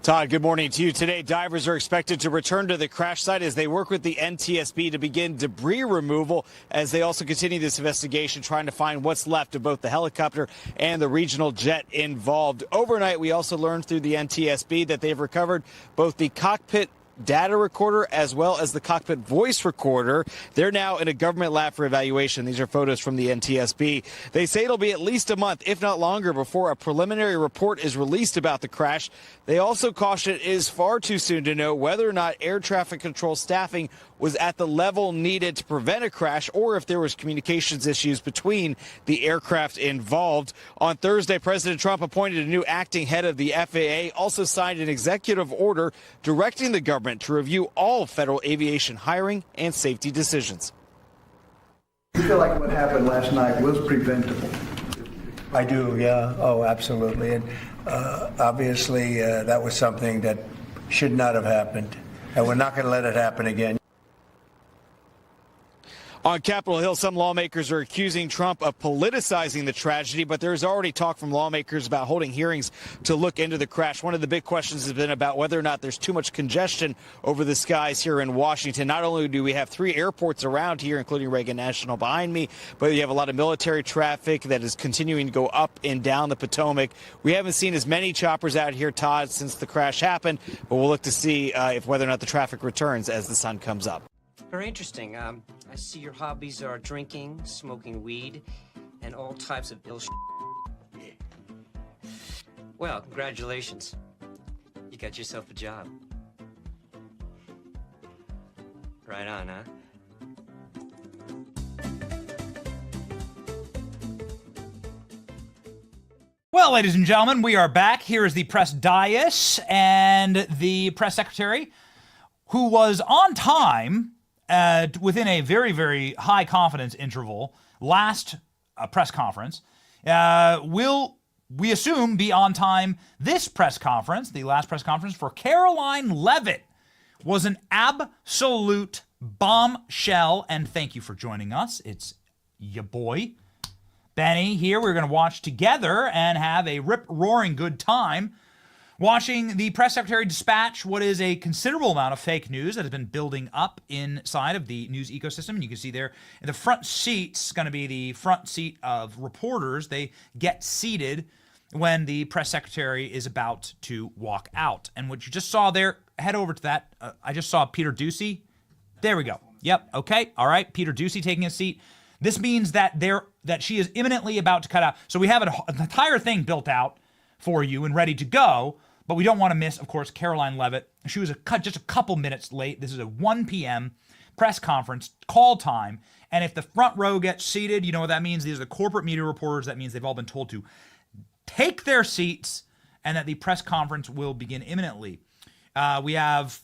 Todd, good morning to you. Today, divers are expected to return to the crash site as they work with the NTSB to begin debris removal, as they also continue this investigation, trying to find what's left of both the helicopter and the regional jet involved. Overnight, we also learned through the NTSB that they've recovered both the cockpit data recorder as well as the cockpit voice recorder. They're now in a government lab for evaluation. These are photos from the NTSB. They say it'll be at least a month, if not longer, before a preliminary report is released about the crash. They also caution it is far too soon to know whether or not air traffic control staffing was at the level needed to prevent a crash, or if there was communications issues between the aircraft involved. On Thursday, President Trump appointed a new acting head of the FAA, also signed an executive order directing the government to review all federal aviation hiring and safety decisions. You feel like what happened last night was preventable? I do, yeah. Oh, absolutely. And obviously, that was something that should not have happened, and we're not going to let it happen again. On Capitol Hill, some lawmakers are accusing Trump of politicizing the tragedy, but there's already talk from lawmakers about holding hearings to look into the crash. One of the big questions has been about whether or not there's too much congestion over the skies here in Washington. Not only do we have 3 airports around here, including Reagan National behind me, but you have a lot of military traffic that is continuing to go up and down the Potomac. We haven't seen as many choppers out here, Todd, since the crash happened, but we'll look to see if whether or not the traffic returns as the sun comes up. Very interesting. I see your hobbies are drinking, smoking weed, and all types of ill shit. Well, congratulations. You got yourself a job. Right on, huh? Well, ladies and gentlemen, we are back. Here is the press dais and the press secretary, who was on time within a very, very high confidence interval last press conference, will, we assume, be on time this press conference, the last press conference for Caroline Leavitt, was an absolute bombshell. And thank you for joining us. It's your boy, Benny, here. We're going to watch together and have a rip-roaring good time watching the press secretary dispatch what is a considerable amount of fake news that has been building up inside of the news ecosystem. And you can see there in the front seats, going to be the front seat of reporters. They get seated when the press secretary is about to walk out. And what you just saw there, head over to that. I just saw Peter Doocy. There we go. Yep. Okay. All right. Peter Doocy taking a seat. This means that she is imminently about to cut out. So we have an entire thing built out for you and ready to go. But we don't want to miss, of course, Caroline Leavitt. She was just a couple minutes late. This is a 1 p.m. press conference call time. And if the front row gets seated, you know what that means? These are the corporate media reporters. That means they've all been told to take their seats and that the press conference will begin imminently. We have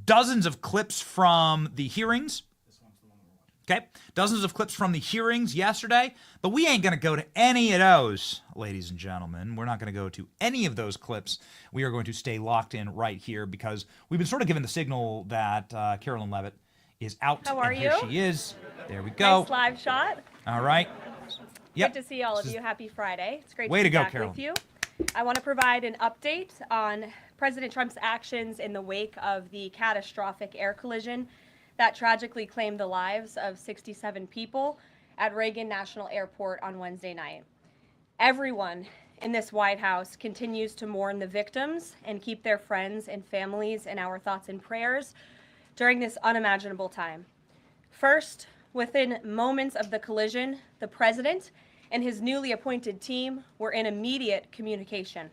dozens of clips from the hearings. Okay, dozens of clips from the hearings yesterday, but we ain't going to go to any of those, ladies and gentlemen. We're not going to go to any of those clips. We are going to stay locked in right here because we've been sort of given the signal that Caroline Leavitt is out. How are you? Here she is. There we go. Nice live shot. All right. Yep. Good to see all of you. Happy Friday. It's great Way to be to go, back Carol. with you. I want to provide an update on President Trump's actions in the wake of the catastrophic air collision that tragically claimed the lives of 67 people at Reagan National Airport on Wednesday night. Everyone in this White House continues to mourn the victims and keep their friends and families in our thoughts and prayers during this unimaginable time. First, within moments of the collision, the president and his newly appointed team were in immediate communication.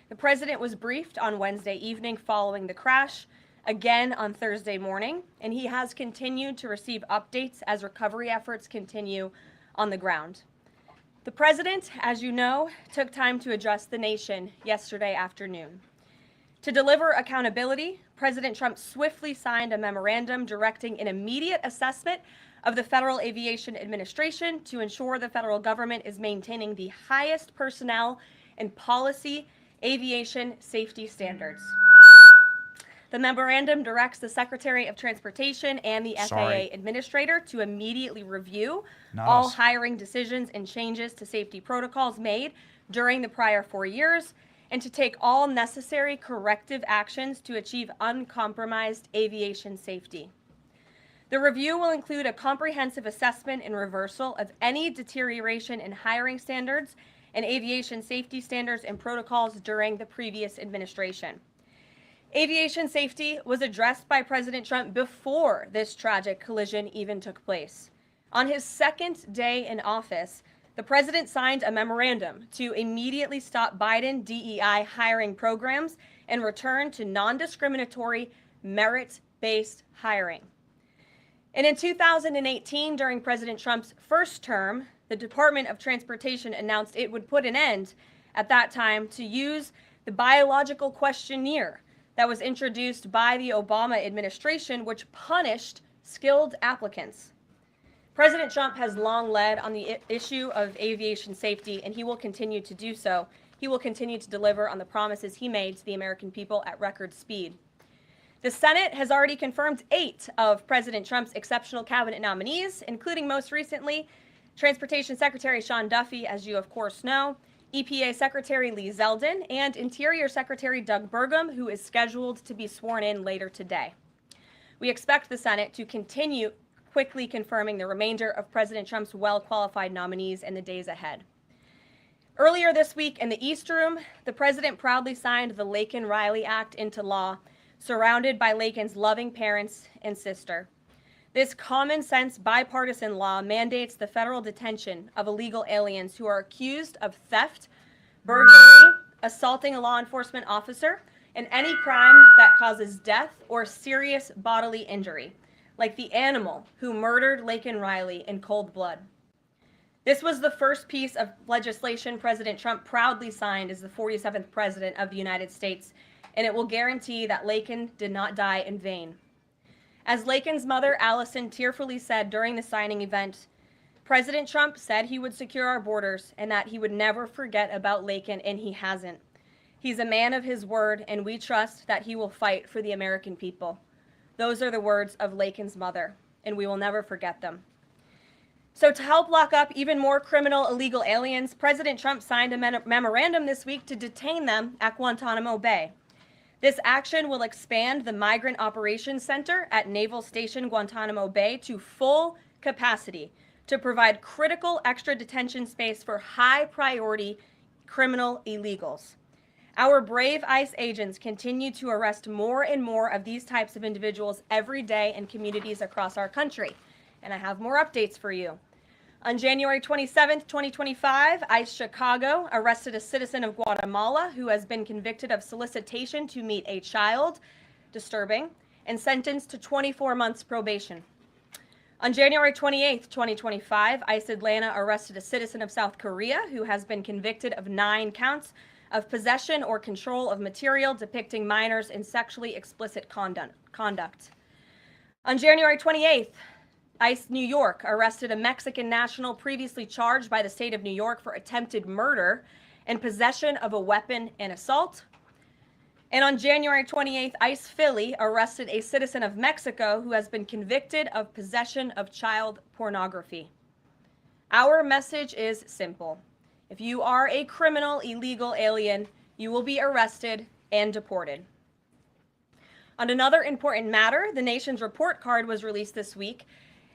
The president was briefed on Wednesday evening following the crash, again on Thursday morning, and he has continued to receive updates as recovery efforts continue on the ground. The president, as you know, took time to address the nation yesterday afternoon. To deliver accountability, President Trump swiftly signed a memorandum directing an immediate assessment of the Federal Aviation Administration to ensure the federal government is maintaining the highest personnel and policy aviation safety standards. The memorandum directs the Secretary of Transportation and the FAA administrator to immediately review all hiring decisions and changes to safety protocols made during the prior 4 years and to take all necessary corrective actions to achieve uncompromised aviation safety. The review will include a comprehensive assessment and reversal of any deterioration in hiring standards and aviation safety standards and protocols during the previous administration. Aviation safety was addressed by President Trump before this tragic collision even took place. On his second day in office, the president signed a memorandum to immediately stop Biden DEI hiring programs and return to non-discriminatory, merit-based hiring. And in 2018, during President Trump's first term, the Department of Transportation announced it would put an end at that time to use the biological questionnaire that was introduced by the Obama administration, which punished skilled applicants. President Trump has long led on the issue of aviation safety, and he will continue to do so. He will continue to deliver on the promises he made to the American people at record speed. The Senate has already confirmed 8 of President Trump's exceptional cabinet nominees, including most recently Transportation Secretary Sean Duffy, as you of course know, EPA Secretary Lee Zeldin, and Interior Secretary Doug Burgum, who is scheduled to be sworn in later today. We expect the Senate to continue quickly confirming the remainder of President Trump's well-qualified nominees in the days ahead. Earlier this week in the East Room, the president proudly signed the Laken-Riley Act into law, surrounded by Laken's loving parents and sister. This common sense bipartisan law mandates the federal detention of illegal aliens who are accused of theft, burglary, assaulting a law enforcement officer, and any crime that causes death or serious bodily injury, like the animal who murdered Laken-Riley in cold blood. This was the first piece of legislation President Trump proudly signed as the 47th president of the United States, and it will guarantee that Laken did not die in vain. As Laken's mother, Allison, tearfully said during the signing event, President Trump said he would secure our borders and that he would never forget about Laken, and he hasn't. He's a man of his word, and we trust that he will fight for the American people. Those are the words of Laken's mother, and we will never forget them. So to help lock up even more criminal illegal aliens, President Trump signed a memorandum this week to detain them at Guantanamo Bay. This action will expand the Migrant Operations Center at Naval Station Guantanamo Bay to full capacity to provide critical extra detention space for high-priority criminal illegals. Our brave ICE agents continue to arrest more and more of these types of individuals every day in communities across our country. And I have more updates for you. On January 27, 2025, ICE Chicago arrested a citizen of Guatemala who has been convicted of solicitation to meet a child, disturbing, and sentenced to 24 months probation. On January 28, 2025, ICE Atlanta arrested a citizen of South Korea who has been convicted of 9 counts of possession or control of material depicting minors in sexually explicit conduct. On January 28th, ICE New York arrested a Mexican national previously charged by the state of New York for attempted murder and possession of a weapon and assault. And on January 28th, ICE Philly arrested a citizen of Mexico who has been convicted of possession of child pornography. Our message is simple. If you are a criminal illegal alien, you will be arrested and deported. On another important matter, the nation's report card was released this week,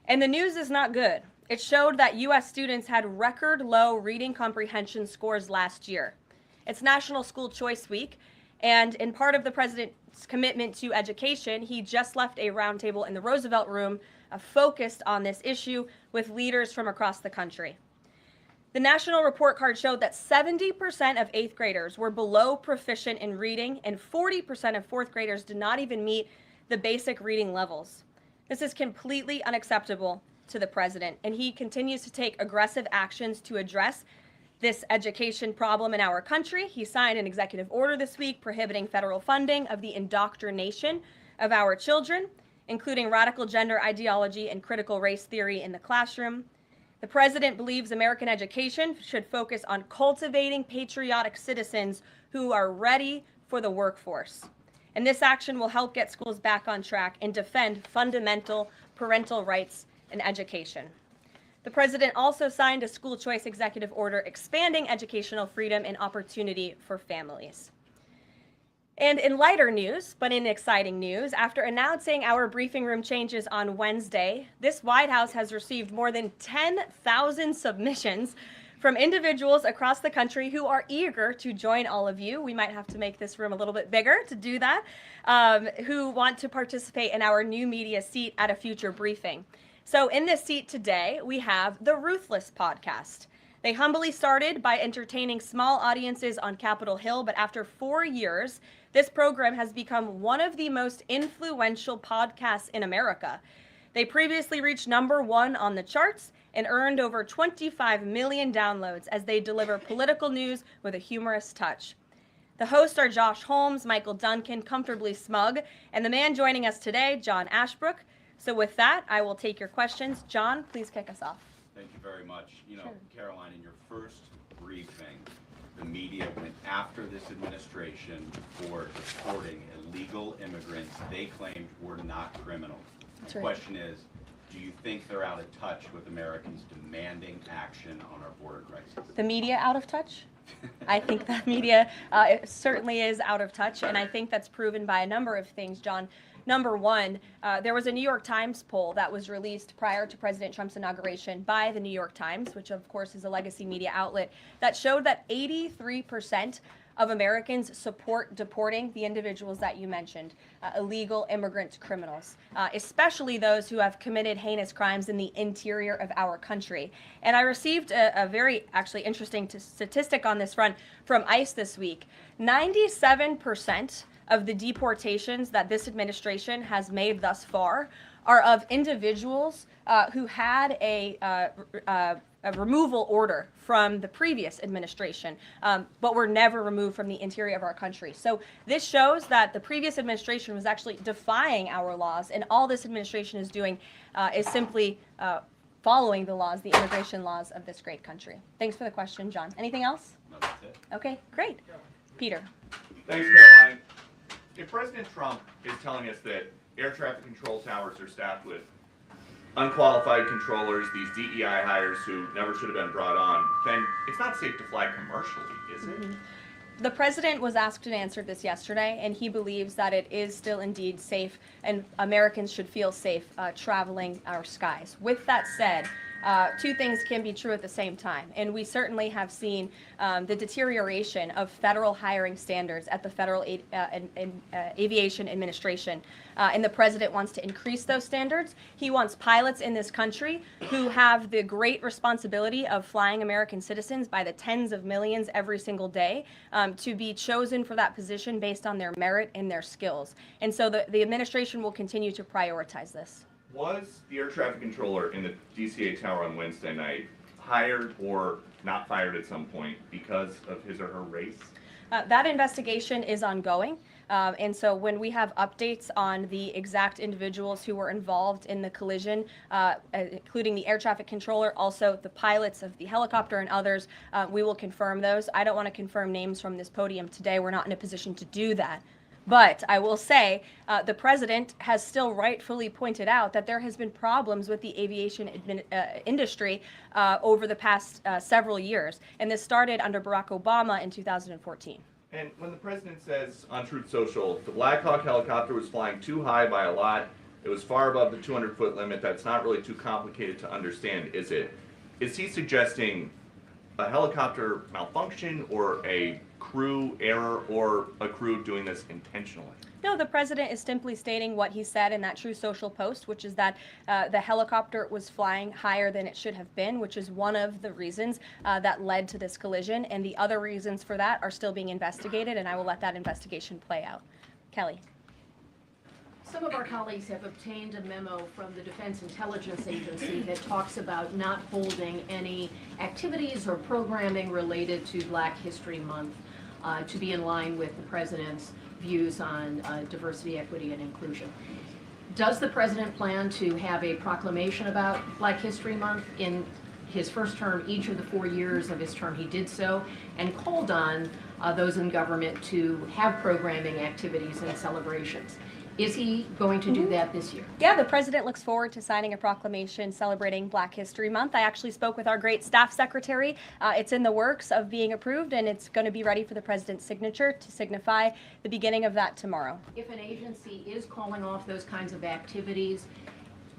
and the news is not good. It showed that U.S. students had record low reading comprehension scores last year. It's National School Choice Week, and in part of the president's commitment to education, he just left a roundtable in the Roosevelt Room focused on this issue with leaders from across the country. The national report card showed that 70% of 8th graders were below proficient in reading, and 40% of 4th graders did not even meet the basic reading levels. This is completely unacceptable to the president, and he continues to take aggressive actions to address this education problem in our country. He signed an executive order this week prohibiting federal funding of the indoctrination of our children, including radical gender ideology and critical race theory in the classroom. The president believes American education should focus on cultivating patriotic citizens who are ready for the workforce. And this action will help get schools back on track and defend fundamental parental rights in education. The president also signed a school choice executive order expanding educational freedom and opportunity for families. And in lighter news, but in exciting news, after announcing our briefing room changes on Wednesday, this White House has received more than 10,000 submissions from individuals across the country who are eager to join all of you. We might have to make this room a little bit bigger to do that, who want to participate in our new media seat at a future briefing. So in this seat today, we have the Ruthless podcast. They humbly started by entertaining small audiences on Capitol Hill, but after 4 years, this program has become one of the most influential podcasts in America. They previously reached #1 on the charts and earned over 25 million downloads as they deliver political news with a humorous touch. The hosts are Josh Holmes, Michael Duncan, Comfortably Smug, and the man joining us today, John Ashbrook. So with that, I will take your questions. John, please kick us off. Thank you very much. Caroline, in your first briefing, the media went after this administration for deporting illegal immigrants they claimed were not criminals. That's The right. question is, do you think they're out of touch with Americans demanding action on our border crisis? The media out of touch? I think the media it certainly is out of touch, and I think that's proven by a number of things, John. Number one, there was a New York Times poll that was released prior to President Trump's inauguration by the New York Times, which of course is a legacy media outlet, that showed that 83% of Americans support deporting the individuals that you mentioned, illegal immigrant criminals, especially those who have committed heinous crimes in the interior of our country. And I received a very actually interesting statistic on this front from ICE this week. 97% of the deportations that this administration has made thus far are of individuals who had a removal order from the previous administration, but were never removed from the interior of our country. So this shows that the previous administration was actually defying our laws, and all this administration is doing is simply following the laws, the immigration laws of this great country. Thanks for the question, John. Anything else? No, that's it. Okay, great. Peter. Thanks, Caroline. If President Trump is telling us that air traffic control towers are staffed with unqualified controllers, these DEI hires who never should have been brought on, then it's not safe to fly commercially, is it? The president was asked and answered this yesterday, and he believes that it is still indeed safe, and Americans should feel safe traveling our skies. With that said, two things can be true at the same time, and we certainly have seen the deterioration of federal hiring standards at the Federal Aviation Administration, and the president wants to increase those standards. He wants pilots in this country who have the great responsibility of flying American citizens by the tens of millions every single day to be chosen for that position based on their merit and their skills. And so the administration will continue to prioritize this. Was the air traffic controller in the DCA tower on Wednesday night hired or not fired at some point because of his or her race? That investigation is ongoing. And so when we have updates on the exact individuals who were involved in the collision, including the air traffic controller, also the pilots of the helicopter and others, we will confirm those. I don't want to confirm names from this podium today. We're not in a position to do that. But I will say the president has still rightfully pointed out that there has been problems with the aviation industry over the past several years. And this started under Barack Obama in 2014. And when the president says on Truth Social, the Black Hawk helicopter was flying too high by a lot, it was far above the 200-foot limit, that's not really too complicated to understand, is it? Is he suggesting a helicopter malfunction or a crew error or a crew doing this intentionally? No, the president is simply stating what he said in that True Social post, which is that the helicopter was flying higher than it should have been, which is one of the reasons that led to this collision. And the other reasons for that are still being investigated, and I will let that investigation play out. Kelly. Some of our colleagues have obtained a memo from the Defense Intelligence Agency that talks about not holding any activities or programming related to Black History Month to be in line with the president's views on diversity, equity, and inclusion. Does the president plan to have a proclamation about Black History Month? In his first term, each of the 4 years of his term, he did so and called on those in government to have programming activities and celebrations. Is he going to do that this year? Yeah, the president looks forward to signing a proclamation celebrating Black History Month. I actually spoke with our great staff secretary. It's in the works of being approved, and it's going to be ready for the president's signature to signify the beginning of that tomorrow. If an agency is calling off those kinds of activities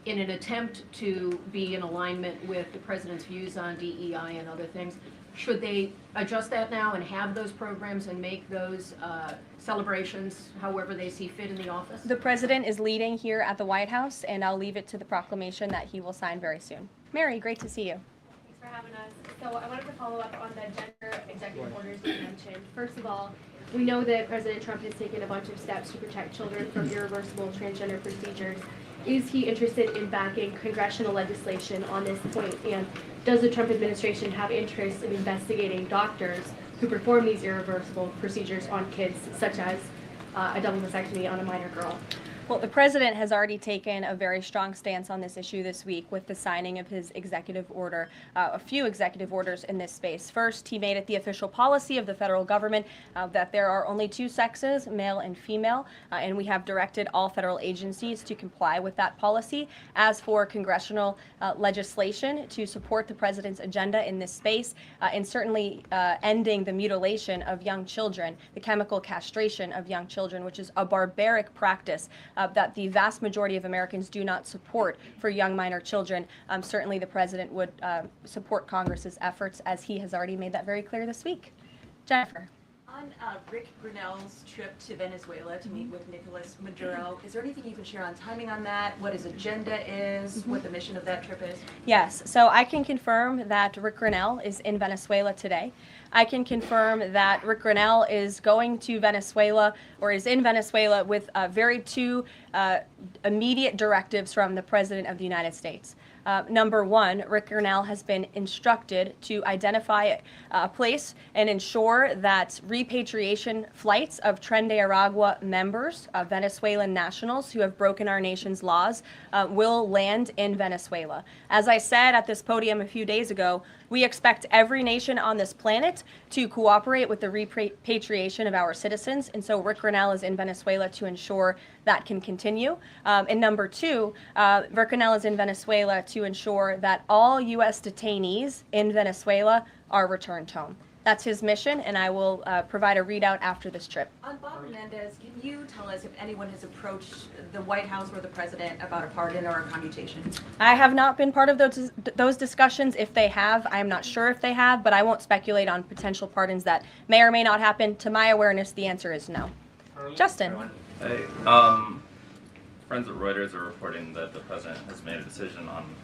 in an attempt to be in alignment with the president's views on DEI and other things, should they adjust that now and have those programs and make those celebrations however they see fit in the office? The president is leading here at the White House, and I'll leave it to the proclamation that he will sign very soon. Mary, great to see you. Thanks for having us. So I wanted to follow up on the gender executive orders you mentioned. First of all, we know that President Trump has taken a bunch of steps to protect children from irreversible transgender procedures. Is he interested in backing congressional legislation on this point? And does the Trump administration have interest in investigating doctors who perform these irreversible procedures on kids, such as a double mastectomy on a minor girl? Well, the president has already taken a very strong stance on this issue this week with the signing of his executive order, a few executive orders in this space. First, he made it the official policy of the federal government that there are only two sexes, male and female, and we have directed all federal agencies to comply with that policy. As for congressional legislation to support the president's agenda in this space, and certainly ending the mutilation of young children, the chemical castration of young children, which is a barbaric practice that the vast majority of Americans do not support for young minor children. Certainly the president would support Congress's efforts, as he has already made that very clear this week. Jennifer. On Rick Grinnell's trip to Venezuela to meet with Nicolas Maduro, is there anything you can share on timing on that, what his agenda is, what the mission of that trip is? Yes, so I can confirm that Rick Grinnell is in Venezuela today. I can confirm that Rick Grinnell is going to Venezuela, or is in Venezuela, with two immediate directives from the President of the United States. Number one, Rick Grinnell has been instructed to identify a place and ensure that repatriation flights of Tren de Aragua members, Venezuelan nationals who have broken our nation's laws, will land in Venezuela. As I said at this podium a few days ago, we expect every nation on this planet to cooperate with the repatriation of our citizens, and so Rick Grinnell is in Venezuela to ensure that can continue. And number two, Rick Grinnell is in Venezuela to ensure that all U.S. detainees in Venezuela are returned home. That's his mission, and I will provide a readout after this trip. On Bob Menendez, can you tell us if anyone has approached the White House or the president about a pardon or a commutation? I have not been part of those discussions. If they have, I'm not sure if they have, but I won't speculate on potential pardons that may or may not happen. To my awareness, the answer is no. Justin. Hey, friends at Reuters are reporting that the president has made a decision on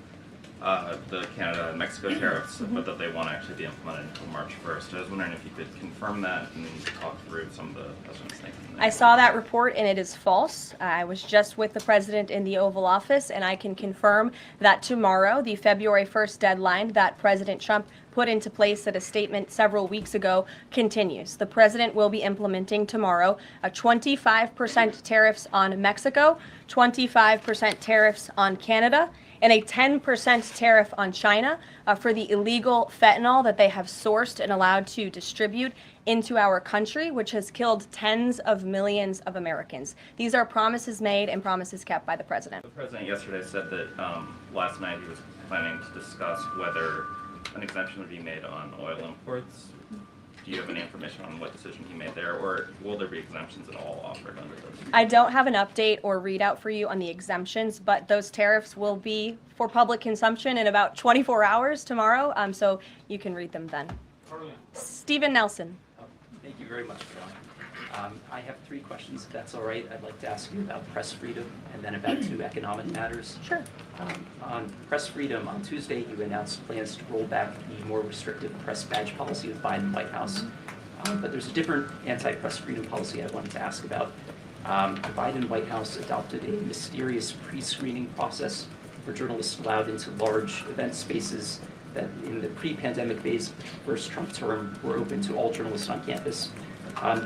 the Canada and Mexico tariffs, but that they won't actually be implemented until March 1st. I was wondering if you could confirm that and talk through some of the president's thinking. I saw that report, and it is false. I was just with the president in the Oval Office, and I can confirm that tomorrow, the February 1st deadline that President Trump put into place at a statement several weeks ago, continues. The president will be implementing tomorrow a 25% tariffs on Mexico, 25% tariffs on Canada, and a 10% tariff on China for the illegal fentanyl that they have sourced and allowed to distribute into our country, which has killed tens of millions of Americans. These are promises made and promises kept by the president. The president yesterday said that last night he was planning to discuss whether an exemption would be made on oil imports. Do you have any information on what decision he made there, or will there be exemptions at all offered under those? I don't have an update or readout for you on the exemptions, but those tariffs will be for public consumption in about 24 hours tomorrow, so you can read them then. Stephen Nelson. Thank you very much, Caroline. I have 3 questions, if that's all right. I'd like to ask you about press freedom and then about 2 economic matters. Sure. On press freedom, on Tuesday you announced plans to roll back the more restrictive press badge policy of the Biden White House. But there's a different anti-press freedom policy I wanted to ask about. The Biden White House adopted a mysterious pre-screening process for journalists allowed into large event spaces that in the pre-pandemic days, first Trump term, were open to all journalists on campus.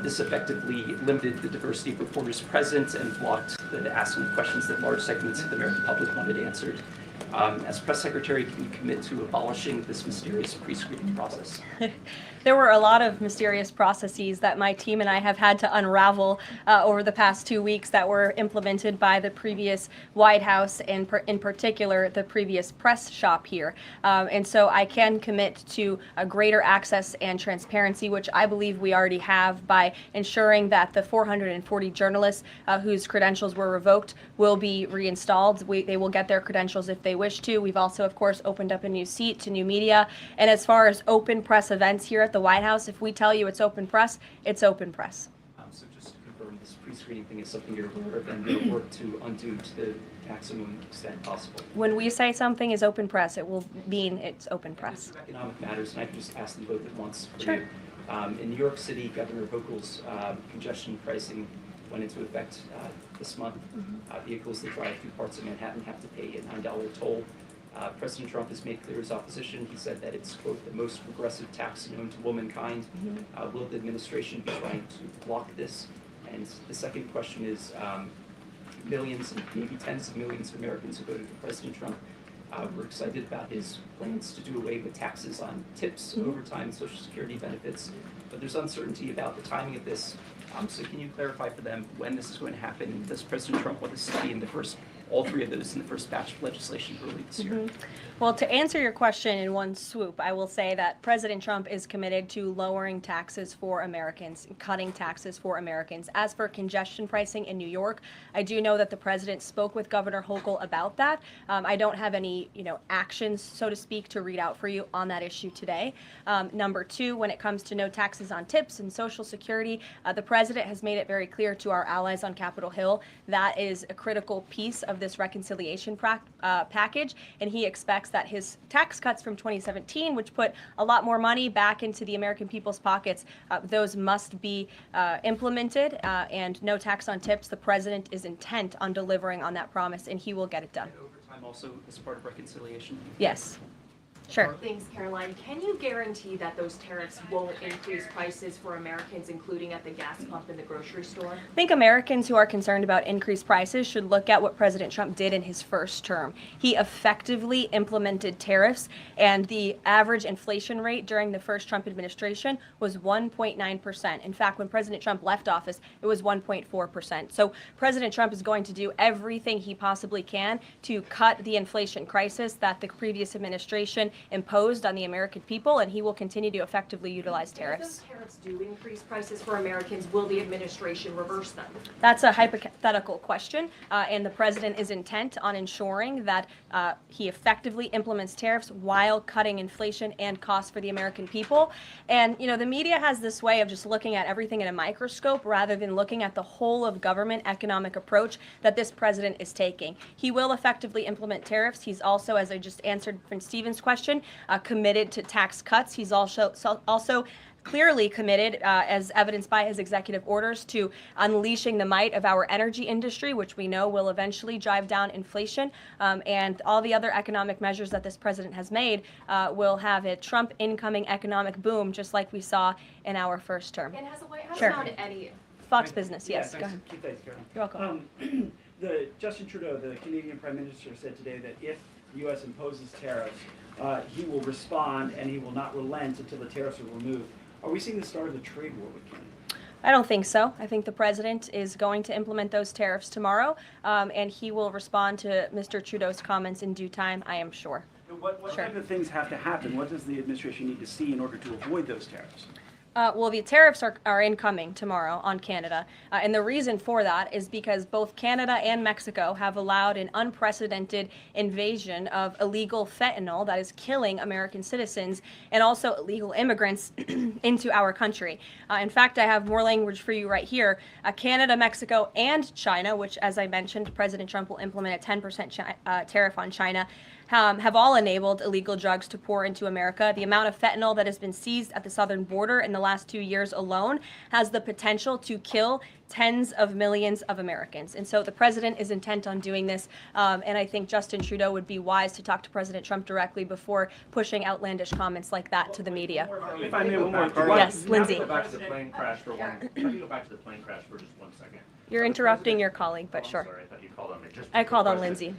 This effectively limited the diversity of reporters present and blocked the asking questions that large segments of the American public wanted answered. As press secretary, can you commit to abolishing this mysterious pre-screening process? There were a lot of mysterious processes that my team and I have had to unravel over the past 2 weeks that were implemented by the previous White House and in particular the previous press shop here. And so I can commit to a greater access and transparency, which I believe we already have by ensuring that the 440 journalists whose credentials were revoked will be reinstalled. They will get their credentials if they wish to. We've also, of course, opened up a new seat to new media. And as far as open press events here at the White House, if we tell you it's open press, it's open press. So just to confirm, this pre-screening thing is something you're aware of and you'll work to undo to the maximum extent possible. When we say something is open press, it will mean it's open press. Economic matters, and I can just ask them both at once for Sure. you. In New York City, Governor Hochul's congestion pricing went into effect this month. Vehicles that drive through parts of Manhattan have to pay a $9 toll. President Trump has made clear his opposition. He said that it's, quote, the most regressive tax known to womankind. Will the administration be trying to block this? And the second question is, millions and maybe tens of millions of Americans who voted for President Trump were excited about his plans to do away with taxes on tips, overtime, and Social Security benefits. But there's uncertainty about the timing of this. So can you clarify for them when this is going to happen? And does President Trump want to see in the first, all three of those in the first batch of legislation early this year? Well, to answer your question in one swoop, I will say that President Trump is committed to lowering taxes for Americans, cutting taxes for Americans. As for congestion pricing in New York, I do know that the president spoke with Governor Hochul about that. I don't have any, actions, so to speak, to read out for you on that issue today. Number two, when it comes to no taxes on tips and Social Security, the president has made it very clear to our allies on Capitol Hill that is a critical piece of this reconciliation package, and he expects that his tax cuts from 2017, which put a lot more money back into the American people's pockets, those must be implemented, and no tax on tips. The president is intent on delivering on that promise, and he will get it done. And overtime also as part of reconciliation? Yes. Sure. Thanks, Caroline. Can you guarantee that those tariffs won't increase prices for Americans, including at the gas pump and the grocery store? I think Americans who are concerned about increased prices should look at what President Trump did in his first term. He effectively implemented tariffs, and the average inflation rate during the first Trump administration was 1.9%. In fact, when President Trump left office, it was 1.4%. So President Trump is going to do everything he possibly can to cut the inflation crisis that the previous administration imposed on the American people, and he will continue to effectively utilize tariffs. If those tariffs do increase prices for Americans, will the administration reverse them? That's a hypothetical question, and the president is intent on ensuring that he effectively implements tariffs while cutting inflation and costs for the American people. And, the media has this way of just looking at everything in a microscope rather than looking at the whole of government economic approach that this president is taking. He will effectively implement tariffs. He's also, as I just answered from Stephen's question, committed to tax cuts. He's also clearly committed, as evidenced by his executive orders, to unleashing the might of our energy industry, which we know will eventually drive down inflation. And all the other economic measures that this president has made will have a Trump incoming economic boom, just like we saw in our first term. And has the White House Sure. found any... Fox Business, yes. Go Thanks. ahead. Thanks, Karen. You're welcome. Justin Trudeau, the Canadian Prime Minister, said today that if the U.S. imposes tariffs, he will respond and he will not relent until the tariffs are removed. Are we seeing the start of the trade war with Canada? I don't think so. I think the president is going to implement those tariffs tomorrow, and he will respond to Mr. Trudeau's comments in due time, I am sure. What type of things have to happen? What does the administration need to see in order to avoid those tariffs? Well, the tariffs are incoming tomorrow on Canada, and the reason for that is because both Canada and Mexico have allowed an unprecedented invasion of illegal fentanyl that is killing American citizens and also illegal immigrants into our country. In fact, I have more language for you right here. Canada, Mexico, and China, which, as I mentioned, President Trump will implement a 10% tariff on China, have all enabled illegal drugs to pour into America. The amount of fentanyl that has been seized at the southern border in the last 2 years alone has the potential to kill tens of millions of Americans. And so the president is intent on doing this, and I think Justin Trudeau would be wise to talk to President Trump directly before pushing outlandish comments like that to the media. If I may, one more. Yes, Lindsay. Go back to the plane crash for one. Let me go back to the plane crash for just 1 second. You're interrupting your colleague, but sure. Sorry, I thought you called on me. I called on Lindsay.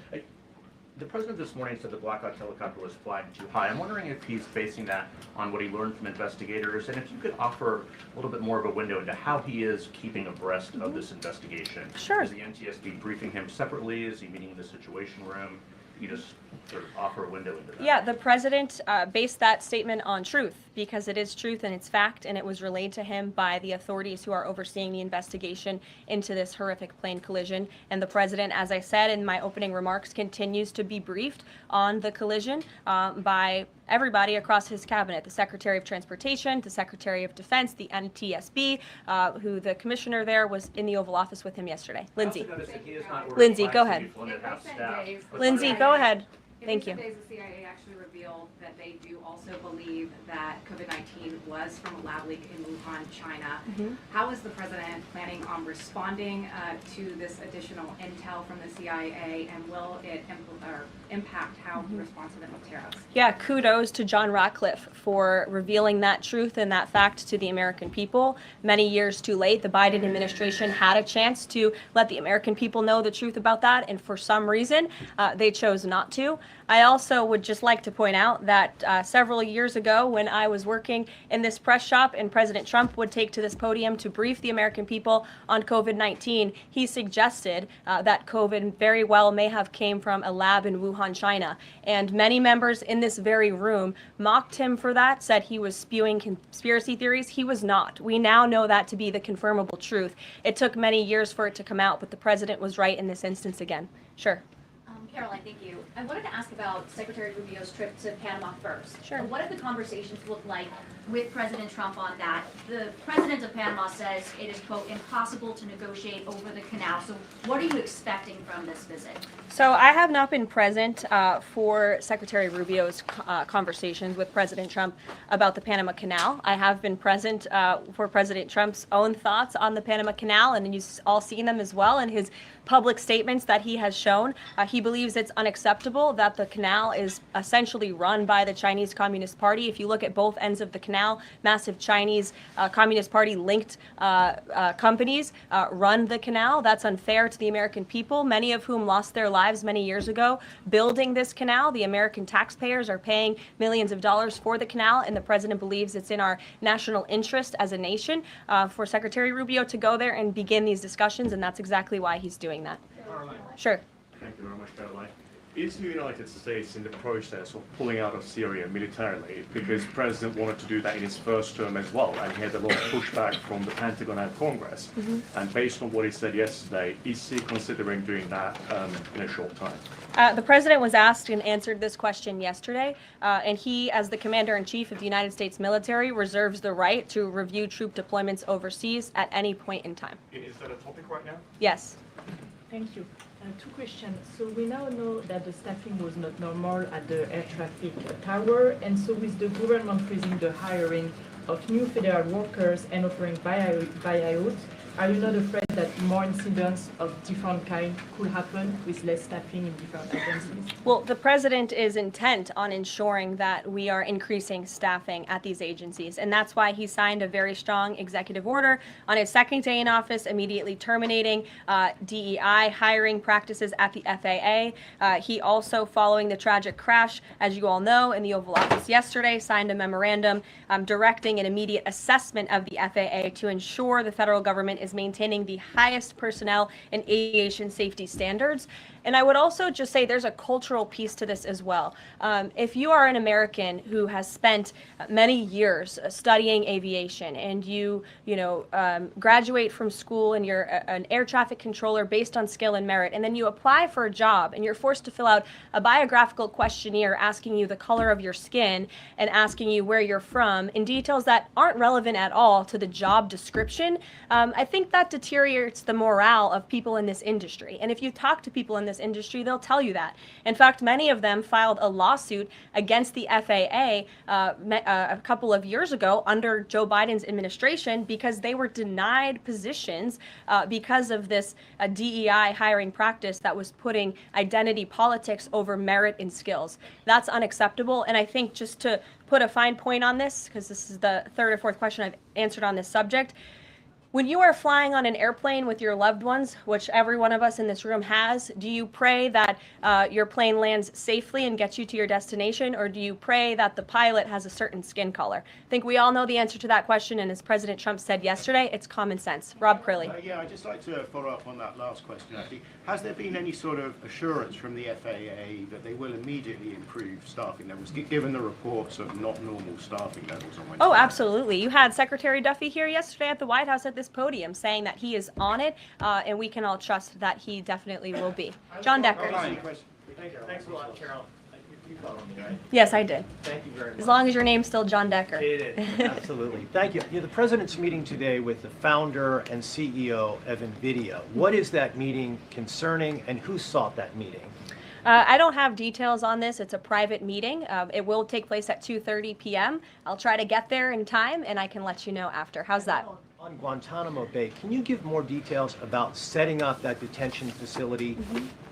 The president this morning said the Black Hawk helicopter was flying too high. I'm wondering if he's basing that on what he learned from investigators, and if you could offer a little bit more of a window into how he is keeping abreast of this investigation. Sure. Is the NTSB briefing him separately? Is he meeting in the Situation Room? You just sort of offer a window into that. Yeah, the president based that statement on truth because it is truth and it's fact, and it was relayed to him by the authorities who are overseeing the investigation into this horrific plane collision. And the president, as I said in my opening remarks, continues to be briefed on the collision by everybody across his cabinet, the Secretary of Transportation, the Secretary of Defense, the NTSB, who the commissioner there was in the Oval Office with him yesterday. Lindsay. Lindsay, go ahead. Lindsay, go ahead. Thank you. In recent days, the CIA actually revealed that they do also believe that COVID-19 was from a lab leak in Wuhan, China. How is the president planning on responding to this additional intel from the CIA, and will it impact how he responds to them with tariffs? Yeah, kudos to John Ratcliffe for revealing that truth and that fact to the American people. Many years too late, the Biden administration had a chance to let the American people know the truth about that, and for some reason, they chose not to. I also would just like to point out that several years ago, when I was working in this press shop and President Trump would take to this podium to brief the American people on COVID-19, he suggested that COVID very well may have came from a lab in Wuhan, China. And many members in this very room mocked him for that, said he was spewing conspiracy theories. He was not. We now know that to be the confirmable truth. It took many years for it to come out, but the president was right in this instance again. Sure. Caroline, thank you. I wanted to ask about Secretary Rubio's trip to Panama first. Sure. What did the conversations look like with President Trump on that? The president of Panama says it is, quote, impossible to negotiate over the canal. So what are you expecting from this visit? So I have not been present for Secretary Rubio's conversations with President Trump about the Panama Canal. I have been present for President Trump's own thoughts on the Panama Canal, and you've all seen them as well in his public statements that he has shown. He believes it's unacceptable that the canal is essentially run by the Chinese Communist Party. If you look at both ends of the canal, massive Chinese Communist Party linked companies run the canal. That's unfair to the American people, many of whom lost their lives many years ago building this canal. The American taxpayers are paying millions of dollars for the canal, and the president believes it's in our national interest as a nation for Secretary Rubio to go there and begin these discussions, and that's exactly why he's doing that. Caroline. Sure. Thank you very much, Caroline. Is the United States in the process of pulling out of Syria militarily? Because the president wanted to do that in his first term as well, and he had a lot of pushback from the Pentagon and Congress. And based on what he said yesterday, is he considering doing that in a short time? The president was asked and answered this question yesterday, and he, as the commander-in-chief of the United States military, reserves the right to review troop deployments overseas at any point in time. Is that a topic right now? Yes. Thank you. Two questions. So we now know that the staffing was not normal at the air traffic tower, and so with the government freezing the hiring of new federal workers and offering buyout, are you not afraid that more incidents of different kind could happen with less staffing in different agencies? Well, the president is intent on ensuring that we are increasing staffing at these agencies, and that's why he signed a very strong executive order on his second day in office, immediately terminating DEI hiring practices at the FAA. He also, following the tragic crash, as you all know, in the Oval Office yesterday, signed a memorandum directing an immediate assessment of the FAA to ensure the federal government is maintaining the highest personnel and aviation safety standards. And I would also just say there's a cultural piece to this as well. If you are an American who has spent many years studying aviation and you graduate from school and you're an air traffic controller based on skill and merit, and then you apply for a job and you're forced to fill out a biographical questionnaire asking you the color of your skin and asking you where you're from in details that aren't relevant at all to the job description, I think that deteriorates the morale of people in this industry. And if you talk to people in this industry, they'll tell you that. In fact, many of them filed a lawsuit against the FAA a couple of years ago under Joe Biden's administration because they were denied positions because of this DEI hiring practice that was putting identity politics over merit and skills. That's unacceptable. And I think just to put a fine point on this, because this is the third or fourth question I've answered on this subject, When you are flying on an airplane with your loved ones, which every one of us in this room has, do you pray that your plane lands safely and gets you to your destination, or do you pray that the pilot has a certain skin color? I think we all know the answer to that question, and as President Trump said yesterday, it's common sense. Rob Crilly. Yeah, I'd just like to follow up on that last question, actually. Has there been any sort of assurance from the FAA that they will immediately improve staffing levels, given the reports of not normal staffing levels on Wednesday? Oh, absolutely. You had Secretary Duffy here yesterday at the White House at this podium saying that he is on it, and we can all trust that he definitely will be. John Decker. Thanks a lot, Carol. You followed me, right? Yes, I did. Thank you very much. As long as your name's still John Decker. It is, absolutely. Thank you. The president's meeting today with the founder and CEO of NVIDIA. What is that meeting concerning, and who sought that meeting? I don't have details on this. It's a private meeting. It will take place at 2:30 p.m. I'll try to get there in time, and I can let you know after. How's that? On Guantanamo Bay, can you give more details about setting up that detention facility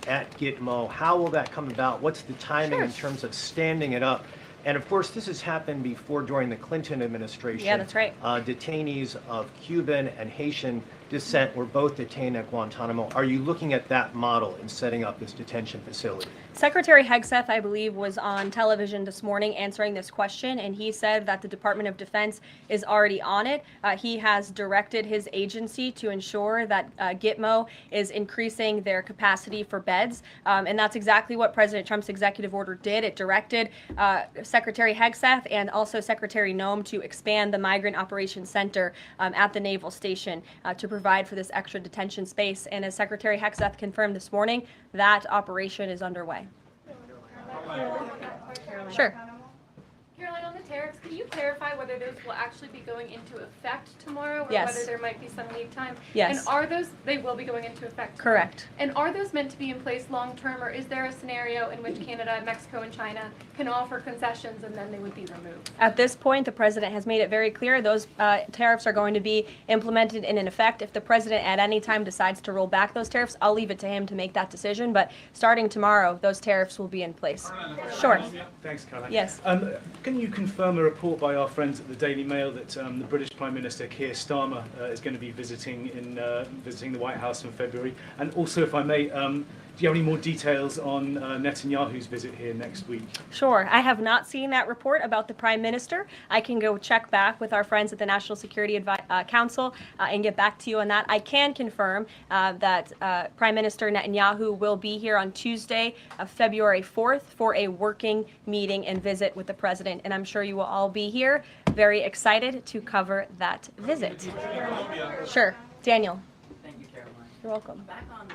at Gitmo? How will that come about? What's the timing in terms of standing it up? And of course, this has happened before during the Clinton administration. Yeah, that's right. Detainees of Cuban and Haitian descent were both detained at Guantanamo. Are you looking at that model in setting up this detention facility? Secretary Hegseth, I believe, was on television this morning answering this question, and he said that the Department of Defense is already on it. He has directed his agency to ensure that Gitmo is increasing their capacity for beds, and that's exactly what President Trump's executive order did. It directed Secretary Hegseth and also Secretary Noem to expand the Migrant Operations Center at the Naval Station to provide for this extra detention space. And as Secretary Hegseth confirmed this morning, that operation is underway. Sure. Caroline, on the tariffs, can you clarify whether those will actually be going into effect tomorrow, or Yes. whether there might be some lead time? Yes. And are those, they will be going into effect tomorrow? Correct. And are those meant to be in place long term, or is there a scenario in which Canada, Mexico, and China can offer concessions and then they would be removed? At this point, the president has made it very clear those tariffs are going to be implemented and in effect. If the president at any time decides to roll back those tariffs, I'll leave it to him to make that decision. But starting tomorrow, those tariffs will be in place. Sure. Thanks, Caroline. Yes. Can you confirm a report by our friends at the Daily Mail that the British Prime Minister Keir Starmer is going to be visiting the White House in February? And also, if I may, do you have any more details on Netanyahu's visit here next week? Sure. I have not seen that report about the Prime Minister. I can go check back with our friends at the National Security Council and get back to you on that. I can confirm that Prime Minister Netanyahu will be here on Tuesday, February 4th, for a working meeting and visit with the President. And I'm sure you will all be here, very excited to cover that visit. Sure. Daniel. Thank you, Caroline. You're welcome. Back on the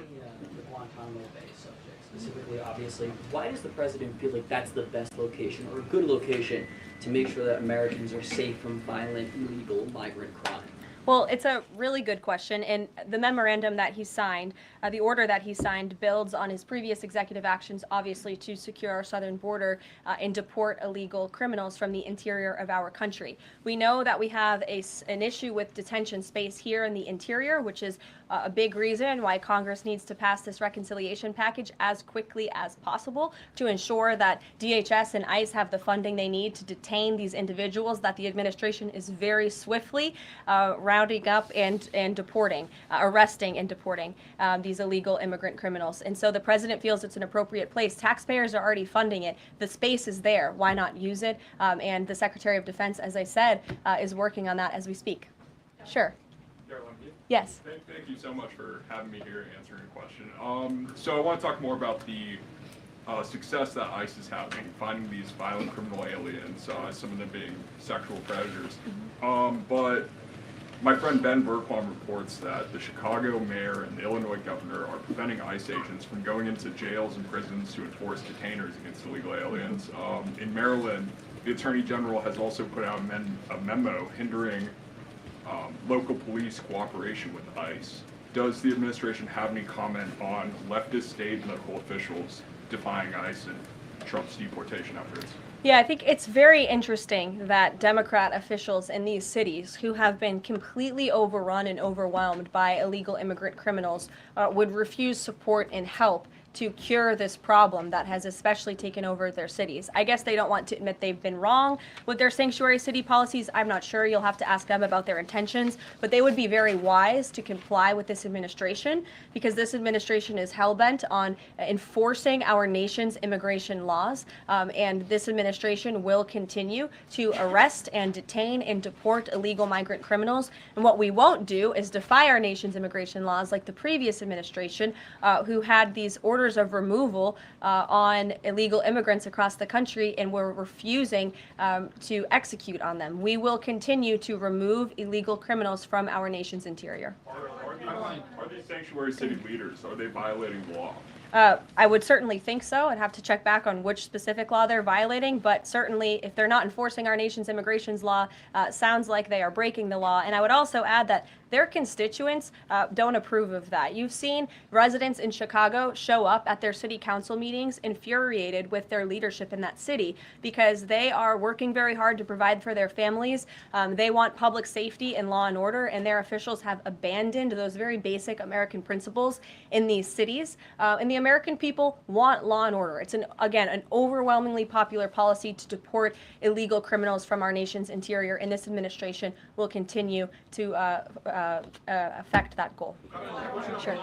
Guantanamo Bay subject, specifically, obviously, why does the president feel like that's the best location or a good location to make sure that Americans are safe from violent, illegal migrant crime? Well, it's a really good question, and the memorandum that he signed, the order that he signed, builds on his previous executive actions, obviously, to secure our southern border and deport illegal criminals from the interior of our country. We know that we have an issue with detention space here in the interior, which is a big reason why Congress needs to pass this reconciliation package as quickly as possible to ensure that DHS and ICE have the funding they need to detain these individuals that the administration is very swiftly rounding up and deporting, arresting and deporting these illegal immigrant criminals. And so the president feels it's an appropriate place. Taxpayers are already funding it. The space is there. Why not use it? And the Secretary of Defense, as I said, is working on that as we speak. Sure. Yes. Thank you so much for having me here and answering your question. So I want to talk more about the success that ICE is having finding these violent criminal aliens, some of them being sexual predators. But my friend Ben Bergquam reports that the Chicago mayor and the Illinois governor are preventing ICE agents from going into jails and prisons to enforce detainers against illegal aliens. In Maryland, the Attorney General has also put out a memo hindering local police cooperation with ICE. Does the administration have any comment on leftist state and local officials defying ICE and Trump's deportation efforts? Yeah, I think it's very interesting that Democrat officials in these cities who have been completely overrun and overwhelmed by illegal immigrant criminals would refuse support and help to cure this problem that has especially taken over their cities. I guess they don't want to admit they've been wrong with their sanctuary city policies. I'm not sure. You'll have to ask them about their intentions, but they would be very wise to comply with this administration, because this administration is hell-bent on enforcing our nation's immigration laws, and this administration will continue to arrest and detain and deport illegal migrant criminals. And what we won't do is defy our nation's immigration laws like the previous administration, who had these orders of removal on illegal immigrants across the country and were refusing to execute on them. We will continue to remove illegal criminals from our nation's interior. Are these sanctuary city leaders, are they violating the law? I would certainly think so. I'd have to check back on which specific law they're violating, but certainly if they're not enforcing our nation's immigration law, sounds like they are breaking the law. And I would also add that their constituents don't approve of that. You've seen residents in Chicago show up at their city council meetings infuriated with their leadership in that city because they are working very hard to provide for their families. They want public safety and law and order, and their officials have abandoned those very basic American principles in these cities. And the American people want law and order. It's, again, an overwhelmingly popular policy to deport illegal criminals from our nation's interior, and this administration will continue to affect that goal. Sure.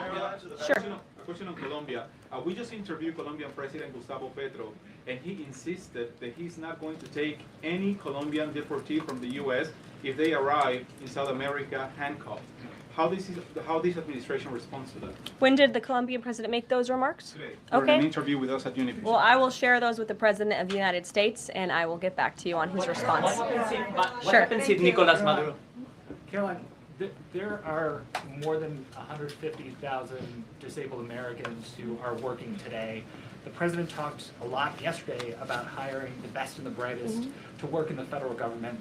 Sure. A question on Colombia. We just interviewed Colombian President Gustavo Petro, and he insisted that he's not going to take any Colombian deportee from the U.S. if they arrive in South America handcuffed. How this administration responds to that? When did the Colombian president make those remarks? Today. During Okay. an interview with us at Univision. Well, I will share those with the President of the United States, and I will get back to you on his response. What Sure. happens if Nicolas Maduro? Caroline, there are more than 150,000 disabled Americans who are working today. The president talked a lot yesterday about hiring the best and the brightest to work in the federal government.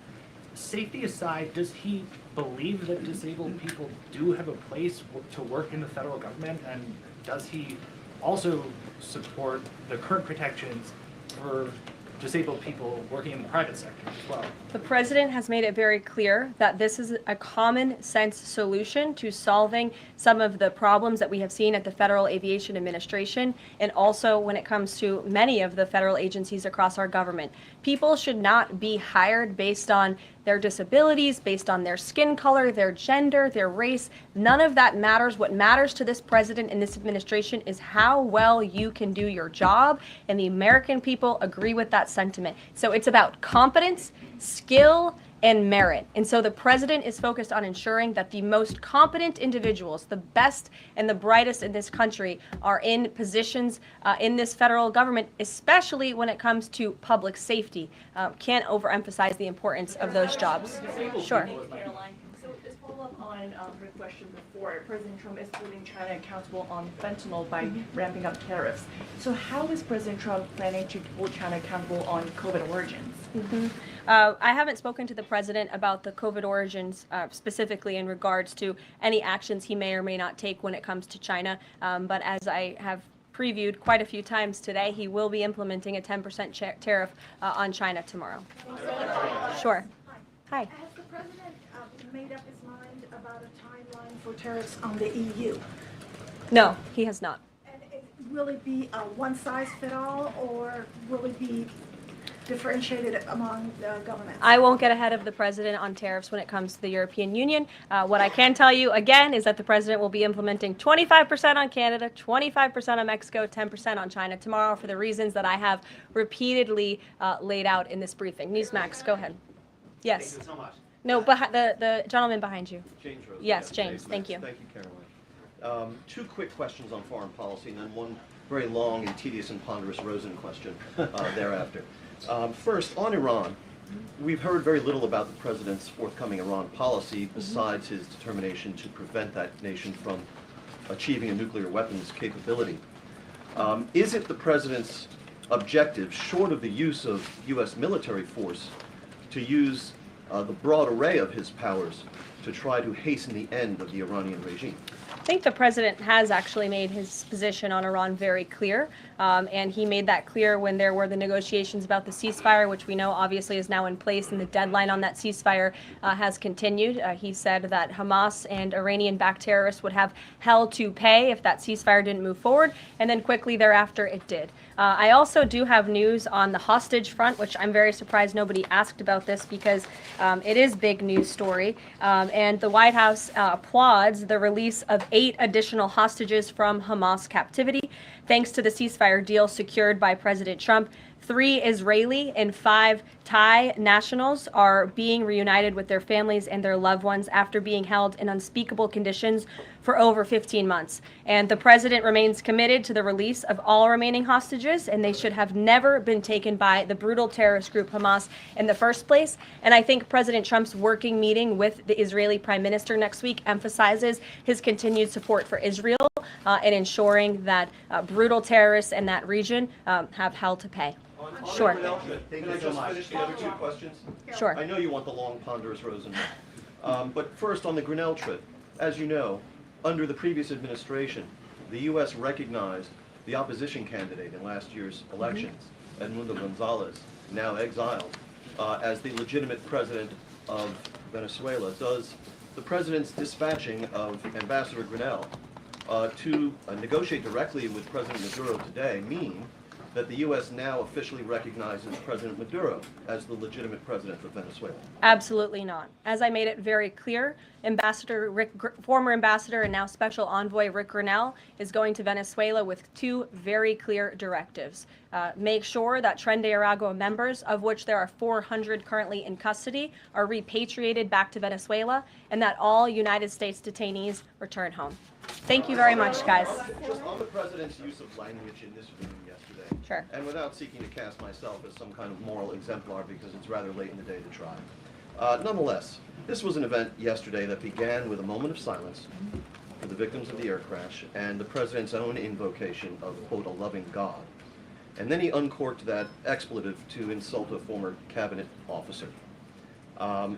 Safety aside, does he believe that disabled people do have a place to work in the federal government? And does he also support the current protections for disabled people working in the private sector as well? The president has made it very clear that this is a common sense solution to solving some of the problems that we have seen at the Federal Aviation Administration, and also when it comes to many of the federal agencies across our government. People should not be hired based on their disabilities, based on their skin color, their gender, their race. None of that matters. What matters to this president and this administration is how well you can do your job, and the American people agree with that sentiment. So it's about competence, skill, and merit. And so the president is focused on ensuring that the most competent individuals, the best and the brightest in this country, are in positions in this federal government, especially when it comes to public safety. Can't overemphasize the importance of those jobs. Sure. So just follow up on her question before, President Trump is holding China accountable on fentanyl by ramping up tariffs. So how is President Trump planning to hold China accountable on COVID origins? I haven't spoken to the president about the COVID origins specifically in regards to any actions he may or may not take when it comes to China. But as I have previewed quite a few times today, he will be implementing a 10% tariff on China tomorrow. Sure. Hi. Has the president made up his mind about a timeline for tariffs on the EU? No, he has not. Will it be a one-size-fit-all, or will it be differentiated among the governments? I won't get ahead of the president on tariffs when it comes to the European Union. What I can tell you, again, is that the president will be implementing 25% on Canada, 25% on Mexico, 10% on China tomorrow for the reasons that I have repeatedly laid out in this briefing. Newsmax, go ahead. Yes. Thank you so much. No, the gentleman behind you. James Rose. Yes, James. Thank you. Thank you, Caroline. Two quick questions on foreign policy, and then one very long and tedious and ponderous Rosen question thereafter. First, on Iran, we've heard very little about the president's forthcoming Iran policy besides his determination to prevent that nation from achieving a nuclear weapons capability. Is it the president's objective, short of the use of U.S. military force, to use the broad array of his powers to try to hasten the end of the Iranian regime? I think the president has actually made his position on Iran very clear, and he made that clear when there were the negotiations about the ceasefire, which we know obviously is now in place, and the deadline on that ceasefire has continued. He said that Hamas and Iranian-backed terrorists would have hell to pay if that ceasefire didn't move forward, and then quickly thereafter it did. I also do have news on the hostage front, which I'm very surprised nobody asked about this because it is big news story, and the White House applauds the release of 8 additional hostages from Hamas captivity, thanks to the ceasefire deal secured by President Trump. 3 Israeli and 5 Thai nationals are being reunited with their families and their loved ones after being held in unspeakable conditions for over 15 months. And the president remains committed to the release of all remaining hostages, and they should have never been taken by the brutal terrorist group Hamas in the first place. And I think President Trump's working meeting with the Israeli Prime Minister next week emphasizes his continued support for Israel and ensuring that brutal terrorists in that region have hell to pay. Sure. Can I just finish the other 2 questions? Sure. I know you want the long, ponderous Rosen. But first, on the Grinnell trip, as you know, under the previous administration, the U.S. recognized the opposition candidate in last year's elections, Edmundo Gonzalez, now exiled, as the legitimate president of Venezuela. Does the president's dispatching of Ambassador Grinnell to negotiate directly with President Maduro today mean that the U.S. now officially recognizes President Maduro as the legitimate president of Venezuela? Absolutely not. As I made it very clear, former ambassador and now special envoy Rick Grinnell is going to Venezuela with 2 very clear directives. Make sure that Tren de Aragua members, of which there are 400 currently in custody, are repatriated back to Venezuela, and that all United States detainees return home. Thank you very much, guys. Just on the president's use of language in this room yesterday, Sure. and without seeking to cast myself as some kind of moral exemplar because it's rather late in the day to try. Nonetheless, this was an event yesterday that began with a moment of silence for the victims of the air crash and the president's own invocation of, quote, a loving God. And then he uncorked that expletive to insult a former cabinet officer.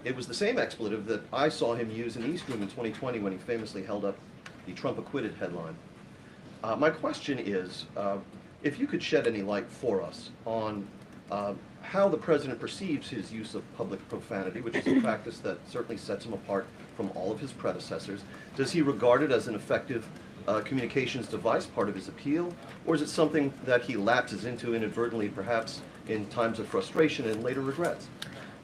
It was the same expletive that I saw him use in the East Room in 2020 when he famously held up the Trump acquitted headline. My question is, if you could shed any light for us on how the president perceives his use of public profanity, which is a practice that certainly sets him apart from all of his predecessors. Does he regard it as an effective communications device, part of his appeal, or is it something that he lapses into inadvertently, perhaps in times of frustration and later regrets?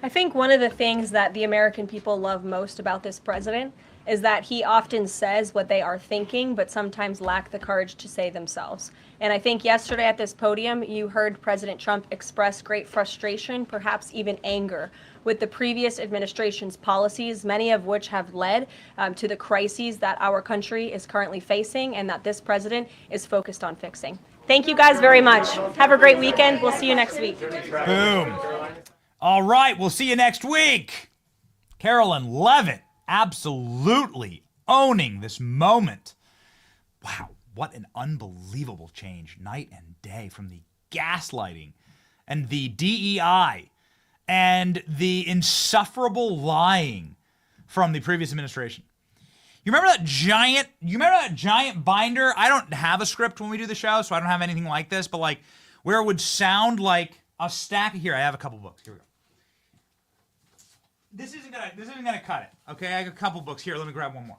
I think one of the things that the American people love most about this president is that he often says what they are thinking, but sometimes lack the courage to say themselves. And I think yesterday at this podium, you heard President Trump express great frustration, perhaps even anger, with the previous administration's policies, many of which have led to the crises that our country is currently facing and that this president is focused on fixing. Thank you guys very much. Have a great weekend. We'll see you next week. Boom. All right, we'll see you next week. Carolyn Levitt absolutely owning this moment. Wow, what an unbelievable change night and day from the gaslighting and the DEI and the insufferable lying from the previous administration. You remember that giant binder? I don't have a script when we do the show, so I don't have anything like this, but like where it would sound like a stack. Here, I have a couple books. Here we go. This isn't gonna cut it. Okay, I got a couple books here. Let me grab one more.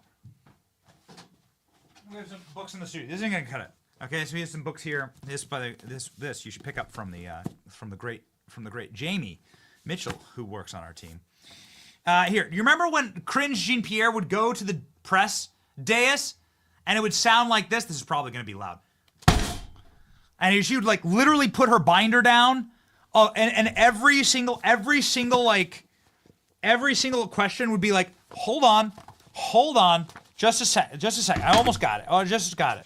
We have some books in the studio. This isn't gonna cut it. Okay, so we have some books here. This you should pick up from the great Jamie Mitchell, who works on our team. Here, you remember when Cringe Jean-Pierre would go to the press dais and it would sound like this? This is probably gonna be loud. And she would like literally put her binder down. Oh, and every single question would be like, hold on, just a sec. I almost got it. Oh, just got it.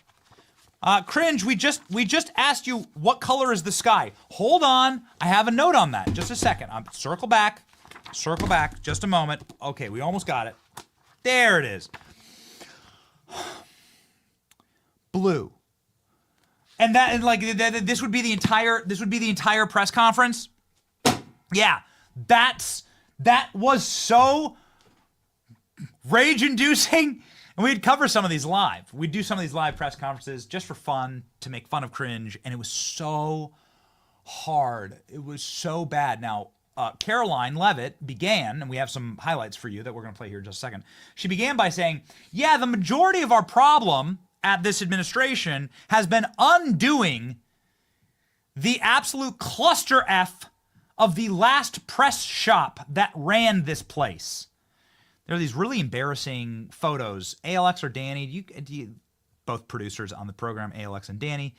Cringe, we just asked you what color is the sky. Hold on, I have a note on that. Just a second. Circle back, just a moment. Okay, we almost got it. There it is. Blue. And this would be the entire press conference. Yeah, that was so rage-inducing. And we'd cover some of these live. We'd do some of these live press conferences just for fun, to make fun of cringe, and it was so hard. It was so bad. Now, Caroline Levitt began, and we have some highlights for you that we're going to play here in just a second. She began by saying, yeah, the majority of our problem at this administration has been undoing the absolute cluster F of the last press shop that ran this place. There are these really embarrassing photos. ALX or Danny, do you both producers on the program, ALX and Danny,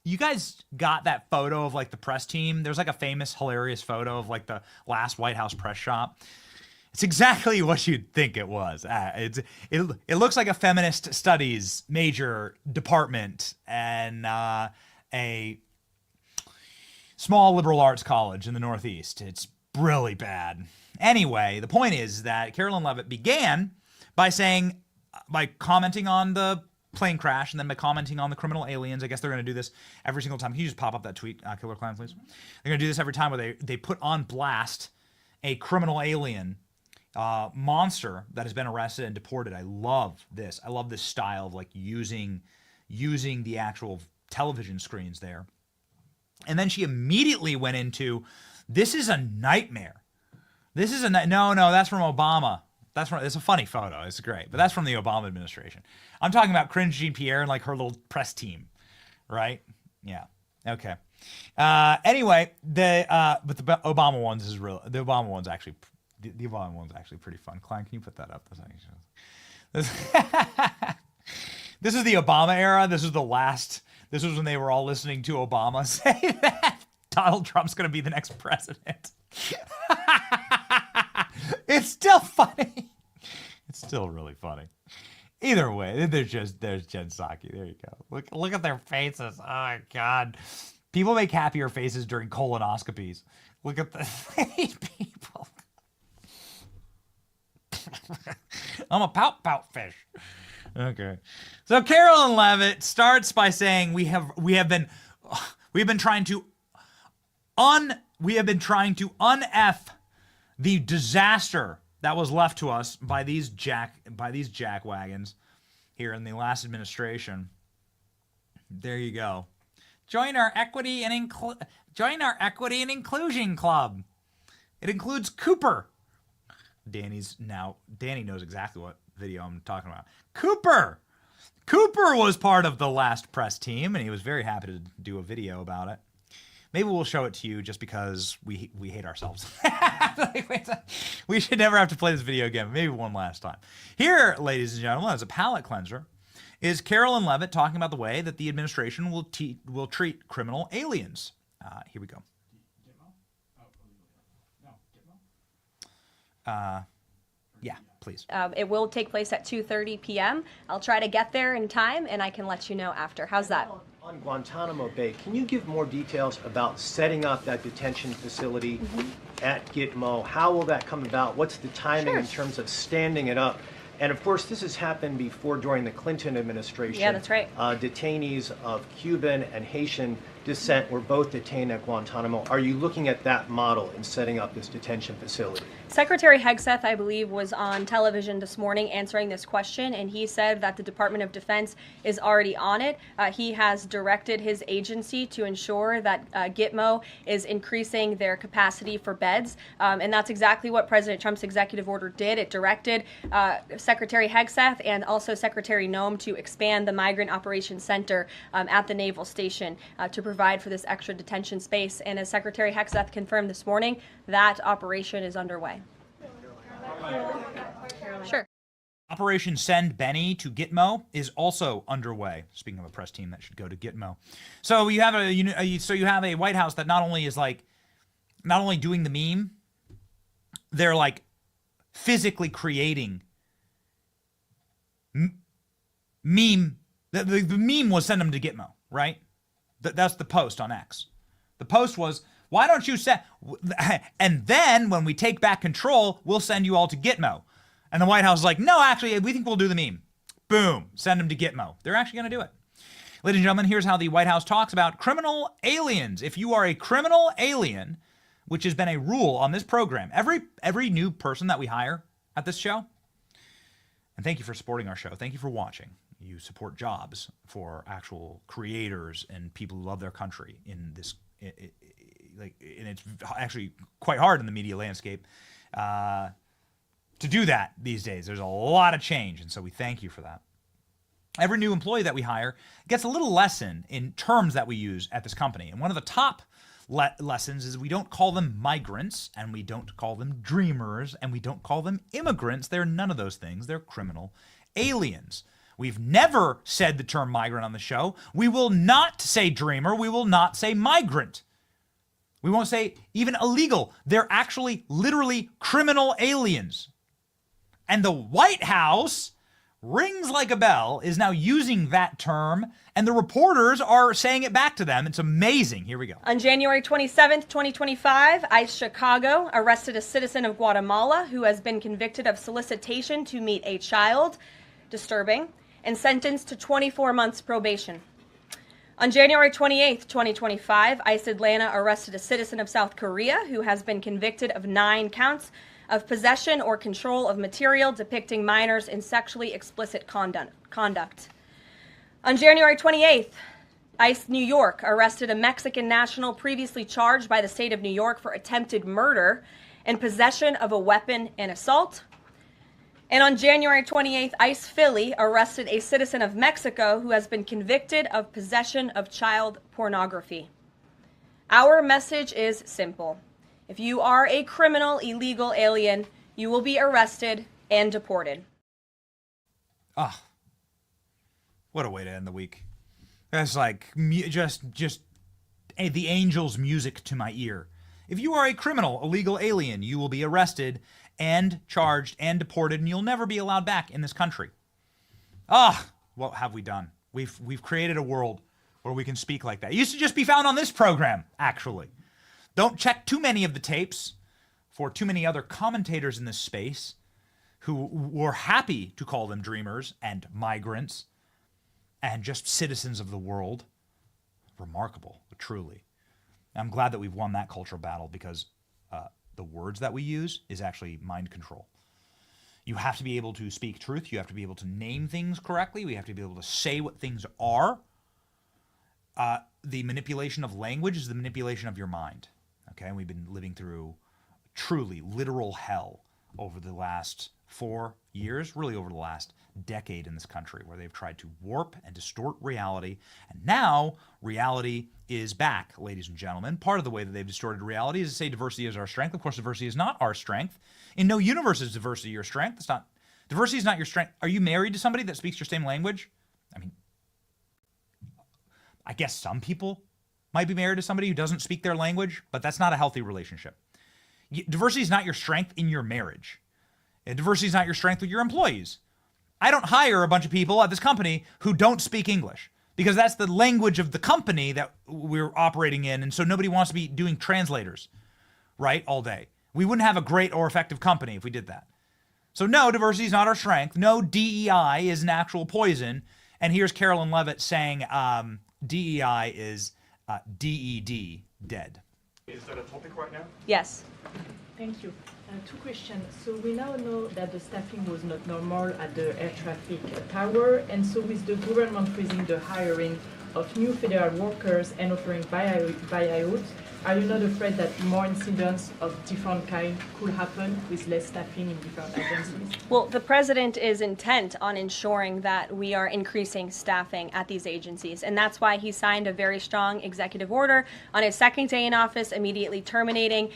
you guys got that photo of like the press team? There's like a famous, hilarious photo of like the last White House press shop. It's exactly what you'd think it was. It looks like a feminist studies major department and a small liberal arts college in the Northeast. It's really bad. Anyway, the point is that Carolyn Levitt began by commenting on the plane crash and then by commenting on the criminal aliens. I guess they're going to do this every single time. Can you just pop up that tweet, Killer Clown, please? They're going to do this every time where they put on blast a criminal alien monster that has been arrested and deported. I love this. I love this style of like using the actual television screens there. And then she immediately went into, this is a nightmare. This is no, that's from Obama. It's a funny photo. It's great, but that's from the Obama administration. I'm talking about Cringe Jean-Pierre and like her little press team, right? Yeah. Okay. Anyway, but the Obama ones is real. The Obama one's actually pretty fun. Klein, can you put that up? This is the Obama era. This was when they were all listening to Obama say that Donald Trump's going to be the next president. It's still funny. It's still really funny. Either way, there's Jen Psaki. There you go. Look at their faces. Oh my God. People make happier faces during colonoscopies. Look at these people. I'm a pout fish. Okay. So Carolyn Levitt starts by saying we have been trying to un-F the disaster that was left to us by these jackwagons here in the last administration. There you go. Join our equity and inclusion club. It includes Cooper. Danny knows exactly what video I'm talking about. Cooper was part of the last press team, and he was very happy to do a video about it. Maybe we'll show it to you just because we hate ourselves. We should never have to play this video again. Maybe one last time. Here, ladies and gentlemen, as a palate cleanser, is Carolyn Levitt talking about the way that the administration will treat criminal aliens. Here we go. Yeah, please. It will take place at 2:30 p.m. I'll try to get there in time, and I can let you know after. How's that? On Guantanamo Bay, can you give more details about setting up that detention facility at Gitmo? How will that come about? What's the timing in terms of standing it up? And of course, this has happened before during the Clinton administration. Yeah, that's right. Detainees of Cuban and Haitian descent were both detained at Guantanamo. Are you looking at that model in setting up this detention facility? Secretary Hegseth, I believe, was on television this morning answering this question, and he said that the Department of Defense is already on it. He has directed his agency to ensure that Gitmo is increasing their capacity for beds, and that's exactly what President Trump's executive order did. It directed Secretary Hegseth and also Secretary Noem to expand the Migrant Operations Center at the Naval Station to provide for this extra detention space. And as Secretary Hegseth confirmed this morning, that operation is underway. Sure. Operation Send Benny to Gitmo is also underway. Speaking of a press team that should go to Gitmo, so you have a White House that not only doing the meme, they're like physically creating meme. The meme was send them to Gitmo, right? That's the post on X. The post was, why don't you send, and then when we take back control, we'll send you all to Gitmo. And the White House is like, no, actually, we think we'll do the meme. Boom, send them to Gitmo. They're actually going to do it. Ladies and gentlemen, here's how the White House talks about criminal aliens. If you are a criminal alien, which has been a rule on this program, every new person that we hire at this show, And thank you for supporting our show. Thank you for watching. You support jobs for actual creators and people who love their country in this, and it's actually quite hard in the media landscape to do that these days. There's a lot of change, and so we thank you for that. Every new employee that we hire gets a little lesson in terms that we use at this company. And one of the top lessons is we don't call them migrants, and we don't call them dreamers, and we don't call them immigrants. They're none of those things. They're criminal aliens. We've never said the term migrant on the show. We will not say dreamer. We will not say migrant. We won't say even illegal. They're actually literally criminal aliens. And the White House, rings like a bell, is now using that term, and the reporters are saying it back to them. It's amazing. Here we go. On January 27th, 2025, ICE Chicago arrested a citizen of Guatemala who has been convicted of solicitation to meet a child, disturbing, and sentenced to 24 months probation. On January 28th, 2025, ICE Atlanta arrested a citizen of South Korea who has been convicted of 9 counts of possession or control of material depicting minors in sexually explicit conduct. On January 28th, ICE New York arrested a Mexican national previously charged by the state of New York for attempted murder and possession of a weapon and assault. And on January 28th, ICE Philly arrested a citizen of Mexico who has been convicted of possession of child pornography. Our message is simple. If you are a criminal, illegal alien, you will be arrested and deported. Ah, what a way to end the week. That's like just the angel's music to my ear. If you are a criminal, illegal alien, you will be arrested and charged and deported, and you'll never be allowed back in this country. Ah, what have we done? We've created a world where we can speak like that. It used to just be found on this program, actually. Don't check too many of the tapes for too many other commentators in this space who were happy to call them dreamers and migrants and just citizens of the world. Remarkable, truly. I'm glad that we've won that cultural battle because the words that we use is actually mind control. You have to be able to speak truth. You have to be able to name things correctly. We have to be able to say what things are. The manipulation of language is the manipulation of your mind. Okay, and we've been living through truly literal hell over the last 4 years, really over the last decade in this country, where they've tried to warp and distort reality. And now reality is back, ladies and gentlemen. Part of the way that they've distorted reality is to say diversity is our strength. Of course, diversity is not our strength. In no universe is diversity your strength. It's not. Diversity is not your strength. Are you married to somebody that speaks your same language? I mean, I guess some people might be married to somebody who doesn't speak their language, but that's not a healthy relationship. Diversity is not your strength in your marriage. And diversity is not your strength with your employees. I don't hire a bunch of people at this company who don't speak English because that's the language of the company that we're operating in, and so nobody wants to be doing translators, right, all day. We wouldn't have a great or effective company if we did that. So no, diversity is not our strength. No, DEI is an actual poison. And here's Carolyn Levitt saying DEI is DED, dead. Is that a topic right now? Yes. Thank you. 2 questions. So we now know that the staffing was not normal at the air traffic tower, and so with the government freezing the hiring of new federal workers and offering buyouts, are you not afraid that more incidents of different kind could happen with less staffing in different agencies? Well, the president is intent on ensuring that we are increasing staffing at these agencies, and that's why he signed a very strong executive order on his second day in office, immediately terminating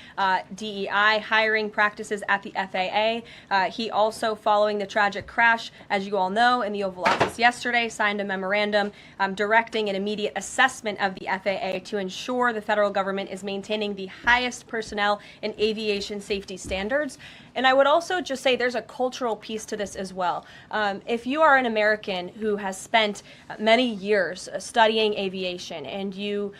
DEI hiring practices at the FAA. He also, following the tragic crash, as you all know, in the Oval Office yesterday, signed a memorandum directing an immediate assessment of the FAA to ensure the federal government is maintaining the highest personnel and aviation safety standards. And I would also just say there's a cultural piece to this as well. If you are an American who has spent many years studying aviation and you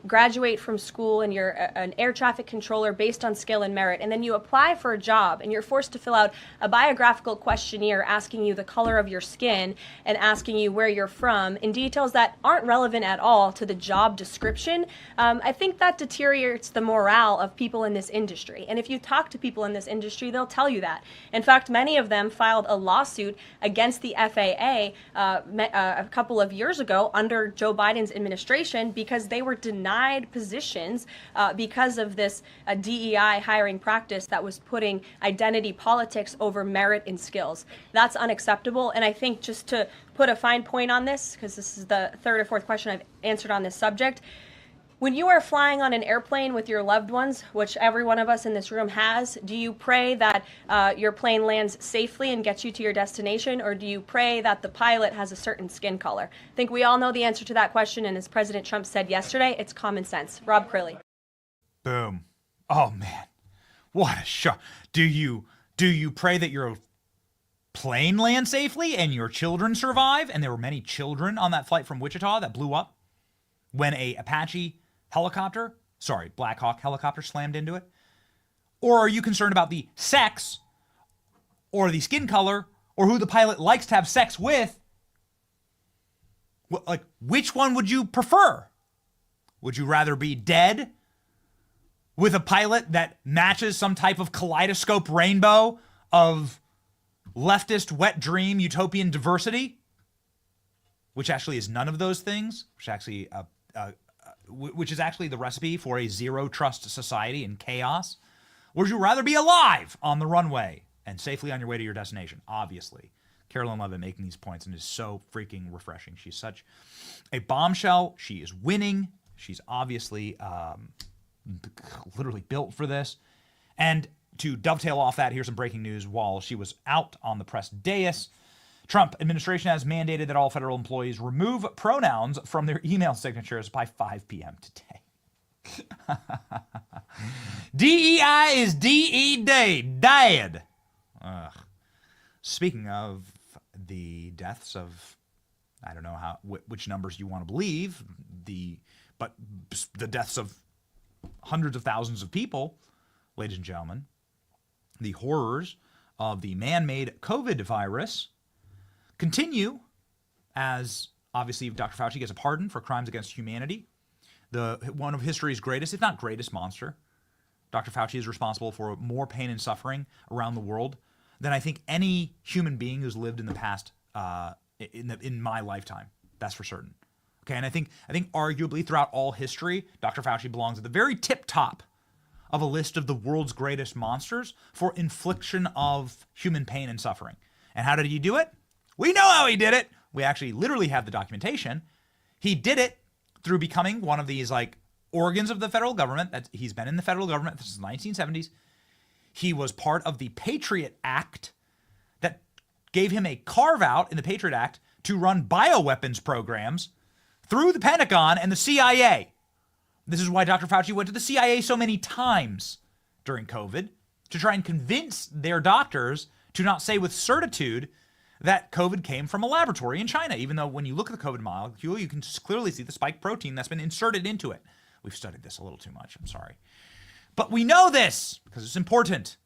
graduate from school and you're an air traffic controller based on skill and merit, and then you apply for a job and you're forced to fill out a biographical questionnaire asking you the color of your skin and asking you where you're from in details that aren't relevant at all to the job description, I think that deteriorates the morale of people in this industry. And if you talk to people in this this industry, they'll tell you that. In fact, many of them filed a lawsuit against the FAA a couple of years ago under Joe Biden's administration because they were denied positions because of this DEI hiring practice that was putting identity politics over merit and skills. That's unacceptable. And I think just to put a fine point on this, because this is the third or fourth question I've answered on this subject, when you are flying on an airplane with your loved ones, which every one of us in this room has, do you pray that your plane lands safely and gets you to your destination, or do you pray that the pilot has a certain skin color? I think we all know the answer to that question, and as President Trump said yesterday, it's common sense. Rob Crilly. Boom. Oh, man. What a shock. Do you pray that your plane lands safely and your children survive? And there were many children on that flight from Wichita that blew up when a Black Hawk helicopter slammed into it? Or are you concerned about the sex or the skin color or who the pilot likes to have sex with? Like, which one would you prefer? Would you rather be dead with a pilot that matches some type of kaleidoscope rainbow of leftist wet dream utopian diversity, which actually is none of those things, which is actually the recipe for a zero trust society and chaos? Or would you rather be alive on the runway and safely on your way to your destination? Obviously. Carolyn Levitt making these points, and is so freaking refreshing. She's such a bombshell. She is winning. She's obviously literally built for this. And to dovetail off that, here's some breaking news. While she was out on the press dais, Trump administration has mandated that all federal employees remove pronouns from their email signatures by 5 p.m. today. DEI is DE-Day, dad. Ugh. Speaking of the deaths of, I don't know which numbers you want to believe, but the deaths of hundreds of thousands of people, ladies and gentlemen, the horrors of the man-made COVID virus continue as, obviously, Dr. Fauci gets a pardon for crimes against humanity. One of history's greatest, if not greatest, monster. Dr. Fauci is responsible for more pain and suffering around the world than I think any human being who's lived in the past in my lifetime. That's for certain. Okay, and I think arguably throughout all history, Dr. Fauci belongs at the very tip top of a list of the world's greatest monsters for infliction of human pain and suffering. And how did he do it? We know how he did it. We actually literally have the documentation. He did it through becoming one of these organs of the federal government. That he's been in the federal government since the 1970s. He was part of the Patriot Act that gave him a carve out in the Patriot Act to run bioweapons programs through the Pentagon and the CIA. This is why Dr. Fauci went to the CIA so many times during COVID, to try and convince their doctors to not say with certitude that COVID came from a laboratory in China, even though when you look at the COVID molecule, you can clearly see the spike protein that's been inserted into it. We've studied this a little too much, I'm sorry. But we know this because it's important.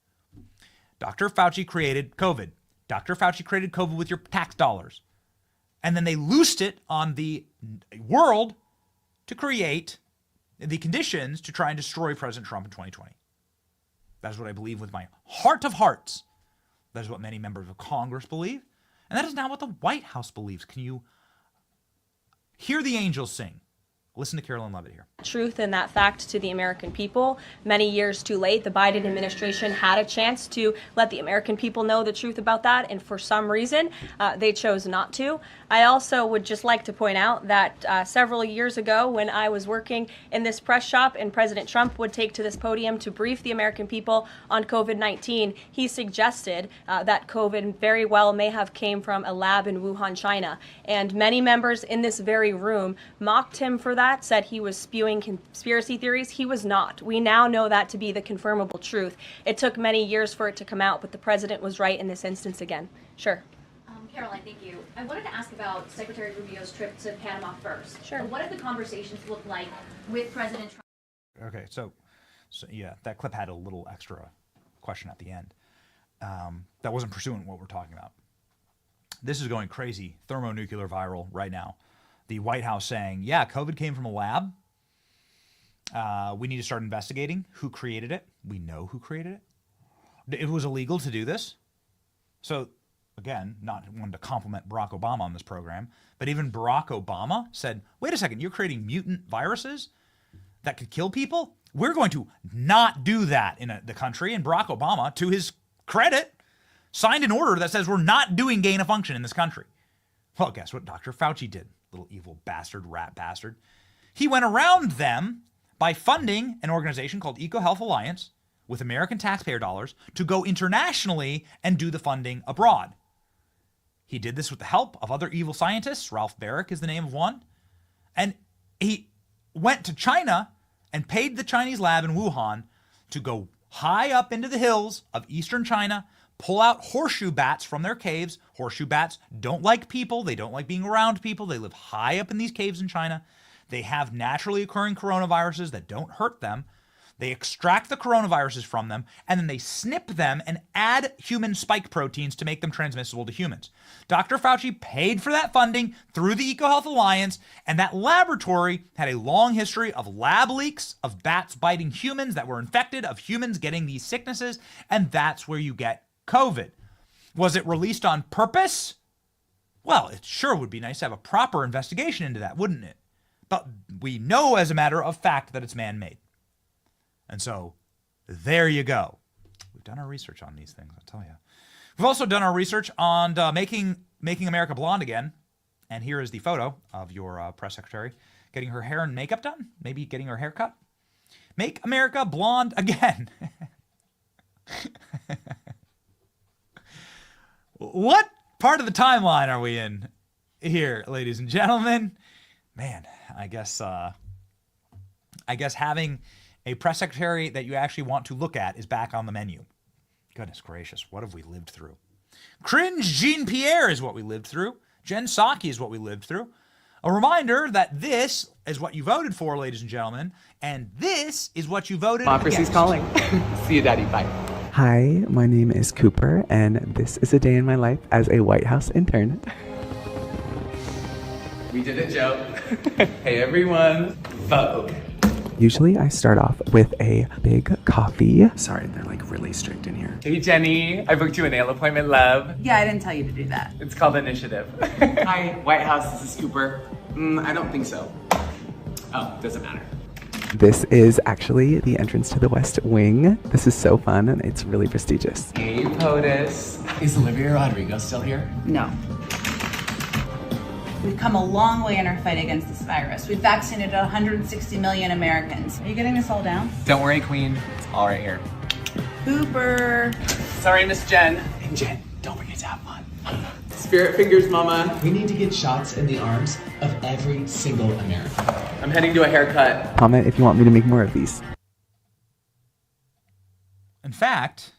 Dr. Fauci created COVID. Dr. Fauci created COVID with your tax dollars. And then they loosed it on the world to create the conditions to try and destroy President Trump in 2020. That is what I believe with my heart of hearts. That is what many members of Congress believe. And that is now what the White House believes. Can you hear the angels sing? Listen to Carolyn Levitt here. Truth in that fact to the American people. Many years too late, the Biden administration had a chance to let the American people know the truth about that, and for some reason, they chose not to. I also would just like to point out that several years ago, when I was working in this press shop and President Trump would take to this podium to brief the American people on COVID-19, he suggested that COVID very well may have came from a lab in Wuhan, China. And many members in this very room mocked him for that, said he was spewing conspiracy theories. He was not. We now know that to be the confirmable truth. It took many years for it to come out, but the president was right in this instance again. Sure. Caroline, thank you. I wanted to ask about Secretary Rubio's trip to Panama first. Sure. What did the conversations look like with President Trump? Okay, so yeah, that clip had a little extra question at the end. That wasn't pursuant what we're talking about. This is going crazy, thermonuclear viral right now. The White House saying, yeah, COVID came from a lab. We need to start investigating who created it. We know who created it. It was illegal to do this. So, again, not one to compliment Barack Obama on this program, but even Barack Obama said, wait a second, you're creating mutant viruses that could kill people? We're going to not do that in the country. And Barack Obama, to his credit, signed an order that says we're not doing gain of function in this country. Well, guess what Dr. Fauci did? Little evil bastard, rat bastard. He went around them by funding an organization called EcoHealth Alliance with American taxpayer dollars to go internationally and do the funding abroad. He did this with the help of other evil scientists. Ralph Baric is the name of one. And he went to China and paid the Chinese lab in Wuhan to go high up into the hills of eastern China, pull out horseshoe bats from their caves. Horseshoe bats don't like people. They don't like being around people. They live high up in these caves in China. They have naturally occurring coronaviruses that don't hurt them. They extract the coronaviruses from them, and then they snip them and add human spike proteins to make them transmissible to humans. Dr. Fauci paid for that funding through the EcoHealth Alliance, and that laboratory had a long history of lab leaks, of bats biting humans that were infected, of humans getting these sicknesses, and that's where you get COVID. Was it released on purpose? Well, it sure would be nice to have a proper investigation into that, wouldn't it? But we know as a matter of fact that it's man-made. And so, there you go. We've done our research on these things, I'll tell you. We've also done our research on making America blonde again. And here is the photo of your press secretary getting her hair and makeup done. Maybe getting her hair cut. Make America blonde again. What part of the timeline are we in here, ladies and gentlemen? Man, I guess having a press secretary that you actually want to look at is back on the menu. Goodness gracious, what have we lived through? Cringe Jean-Pierre is what we lived through. Jen Psaki is what we lived through. A reminder that this is what you voted for, ladies and gentlemen, and this is what you voted Democracy's against. calling. See you, Daddy. Bye. Hi, my name is Cooper, and this is a day in my life as a White House intern. We did it, Joe. Hey, everyone. Vogue. Usually I start off with a big coffee. Sorry, they're like really strict in here. Hey Jenny, I booked you a nail appointment, love. Yeah, I didn't tell you to do that. It's called Initiative. Hi, White House, this is Cooper. I don't think so. Oh, doesn't matter. This is actually the entrance to the West Wing. This is so fun and it's really prestigious. Hey POTUS. Is Olivia Rodrigo still here? No. We've come a long way in our fight against this virus. We've vaccinated 160 million Americans. Are you getting this all down? Don't worry, Queen. It's all right here. Cooper. Sorry, Miss Jen. And Jen, don't forget to have fun. Spirit fingers, mama. We need to get shots in the arms of every single American. I'm heading to a haircut. Comment if you want me to make more of these. In fact,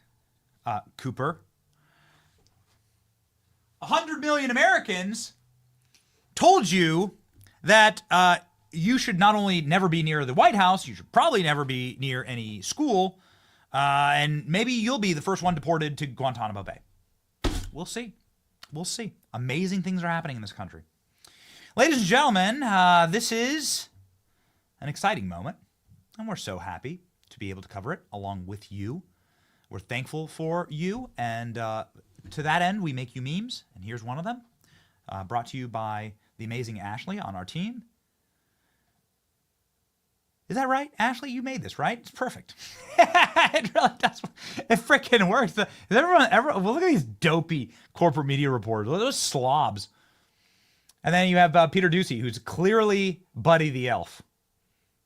Cooper, 100 million Americans told you that you should not only never be near the White House, you should probably never be near any school, and maybe you'll be the first one deported to Guantanamo Bay. We'll see. We'll see. Amazing things are happening in this country. Ladies and gentlemen, this is an exciting moment, and we're so happy to be able to cover it along with you. We're thankful for you, and to that end, we make you memes, and here's one of them, brought to you by the amazing Ashley on our team. Is that right? Ashley, you made this, right? It's perfect. It really does. It freaking works. Does everyone ever, well, look at these dopey corporate media reporters. Look at those slobs. And then you have Peter Ducey, who's clearly Buddy the Elf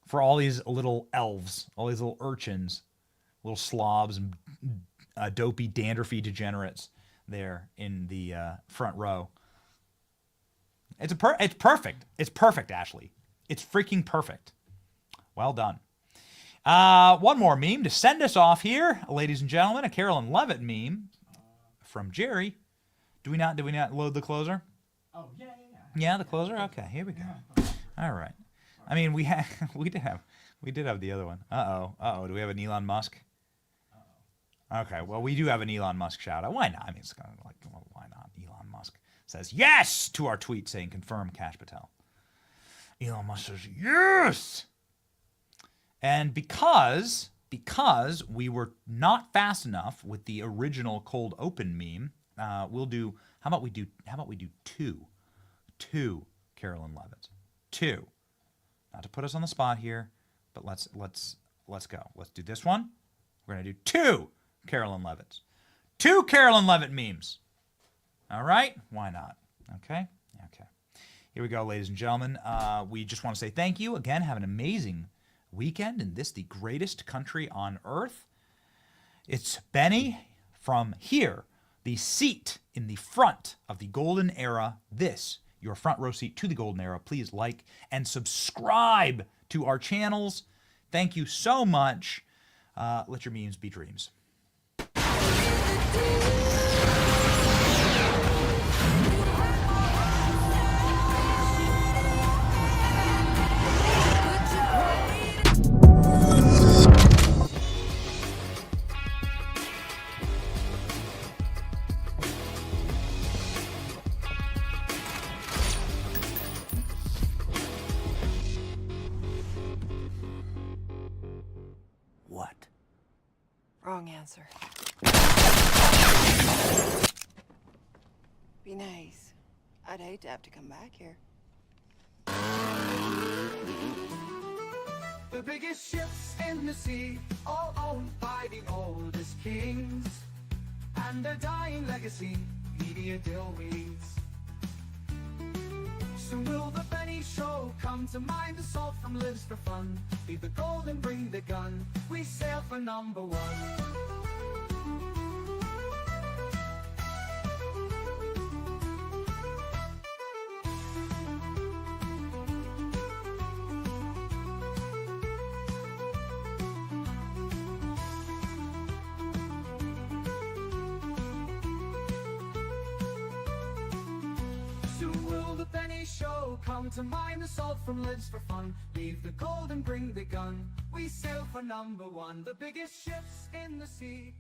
for all these little elves, all these little urchins, little slobs and dopey dandruffy degenerates there in the front row. It's perfect. It's perfect, Ashley. It's freaking perfect. Well done. One more meme to send us off here, ladies and gentlemen. A Carolyn Levitt meme from Jerry. Did we not load the closer? Oh, yeah. Yeah, the closer? Okay, here we go. All right. I mean, we did have the other one. Uh-oh. Do we have an Elon Musk? Okay, well, we do have an Elon Musk shout out. Why not? I mean, it's kind of like, well, why not? Elon Musk says yes to our tweet saying confirm Kash Patel. Elon Musk says yes. And because because we were not fast enough with the original cold open meme, we'll do, how about we do two Carolyn Levitts. Two. Not to put us on the spot here, but let's go. Let's do this one. We're going to do two Carolyn Levitts. Two Carolyn Levitt memes. All right? Why not? Okay? Okay. Here we go, ladies and gentlemen. We just want to say thank you. Again, have an amazing weekend in this, the greatest country on earth. It's Benny from here, the seat in the front of the golden era. This, your front row seat to the golden era. Please like and subscribe to our channels. Thank you so much. Let your memes be dreams. What? Wrong answer. Be nice. I'd hate to have to come back here. The biggest ships in the sea, all owned by the oldest kings, and a dying legacy, media deal weeds. Soon will the Benny Show come to mind, the salt from lives for fun. Leave the gold and bring the gun, we sail for number one. Soon will the Benny Show come to mind, the salt from lives for fun. Leave the gold and bring the gun, we sail for number one. The biggest ships in the sea,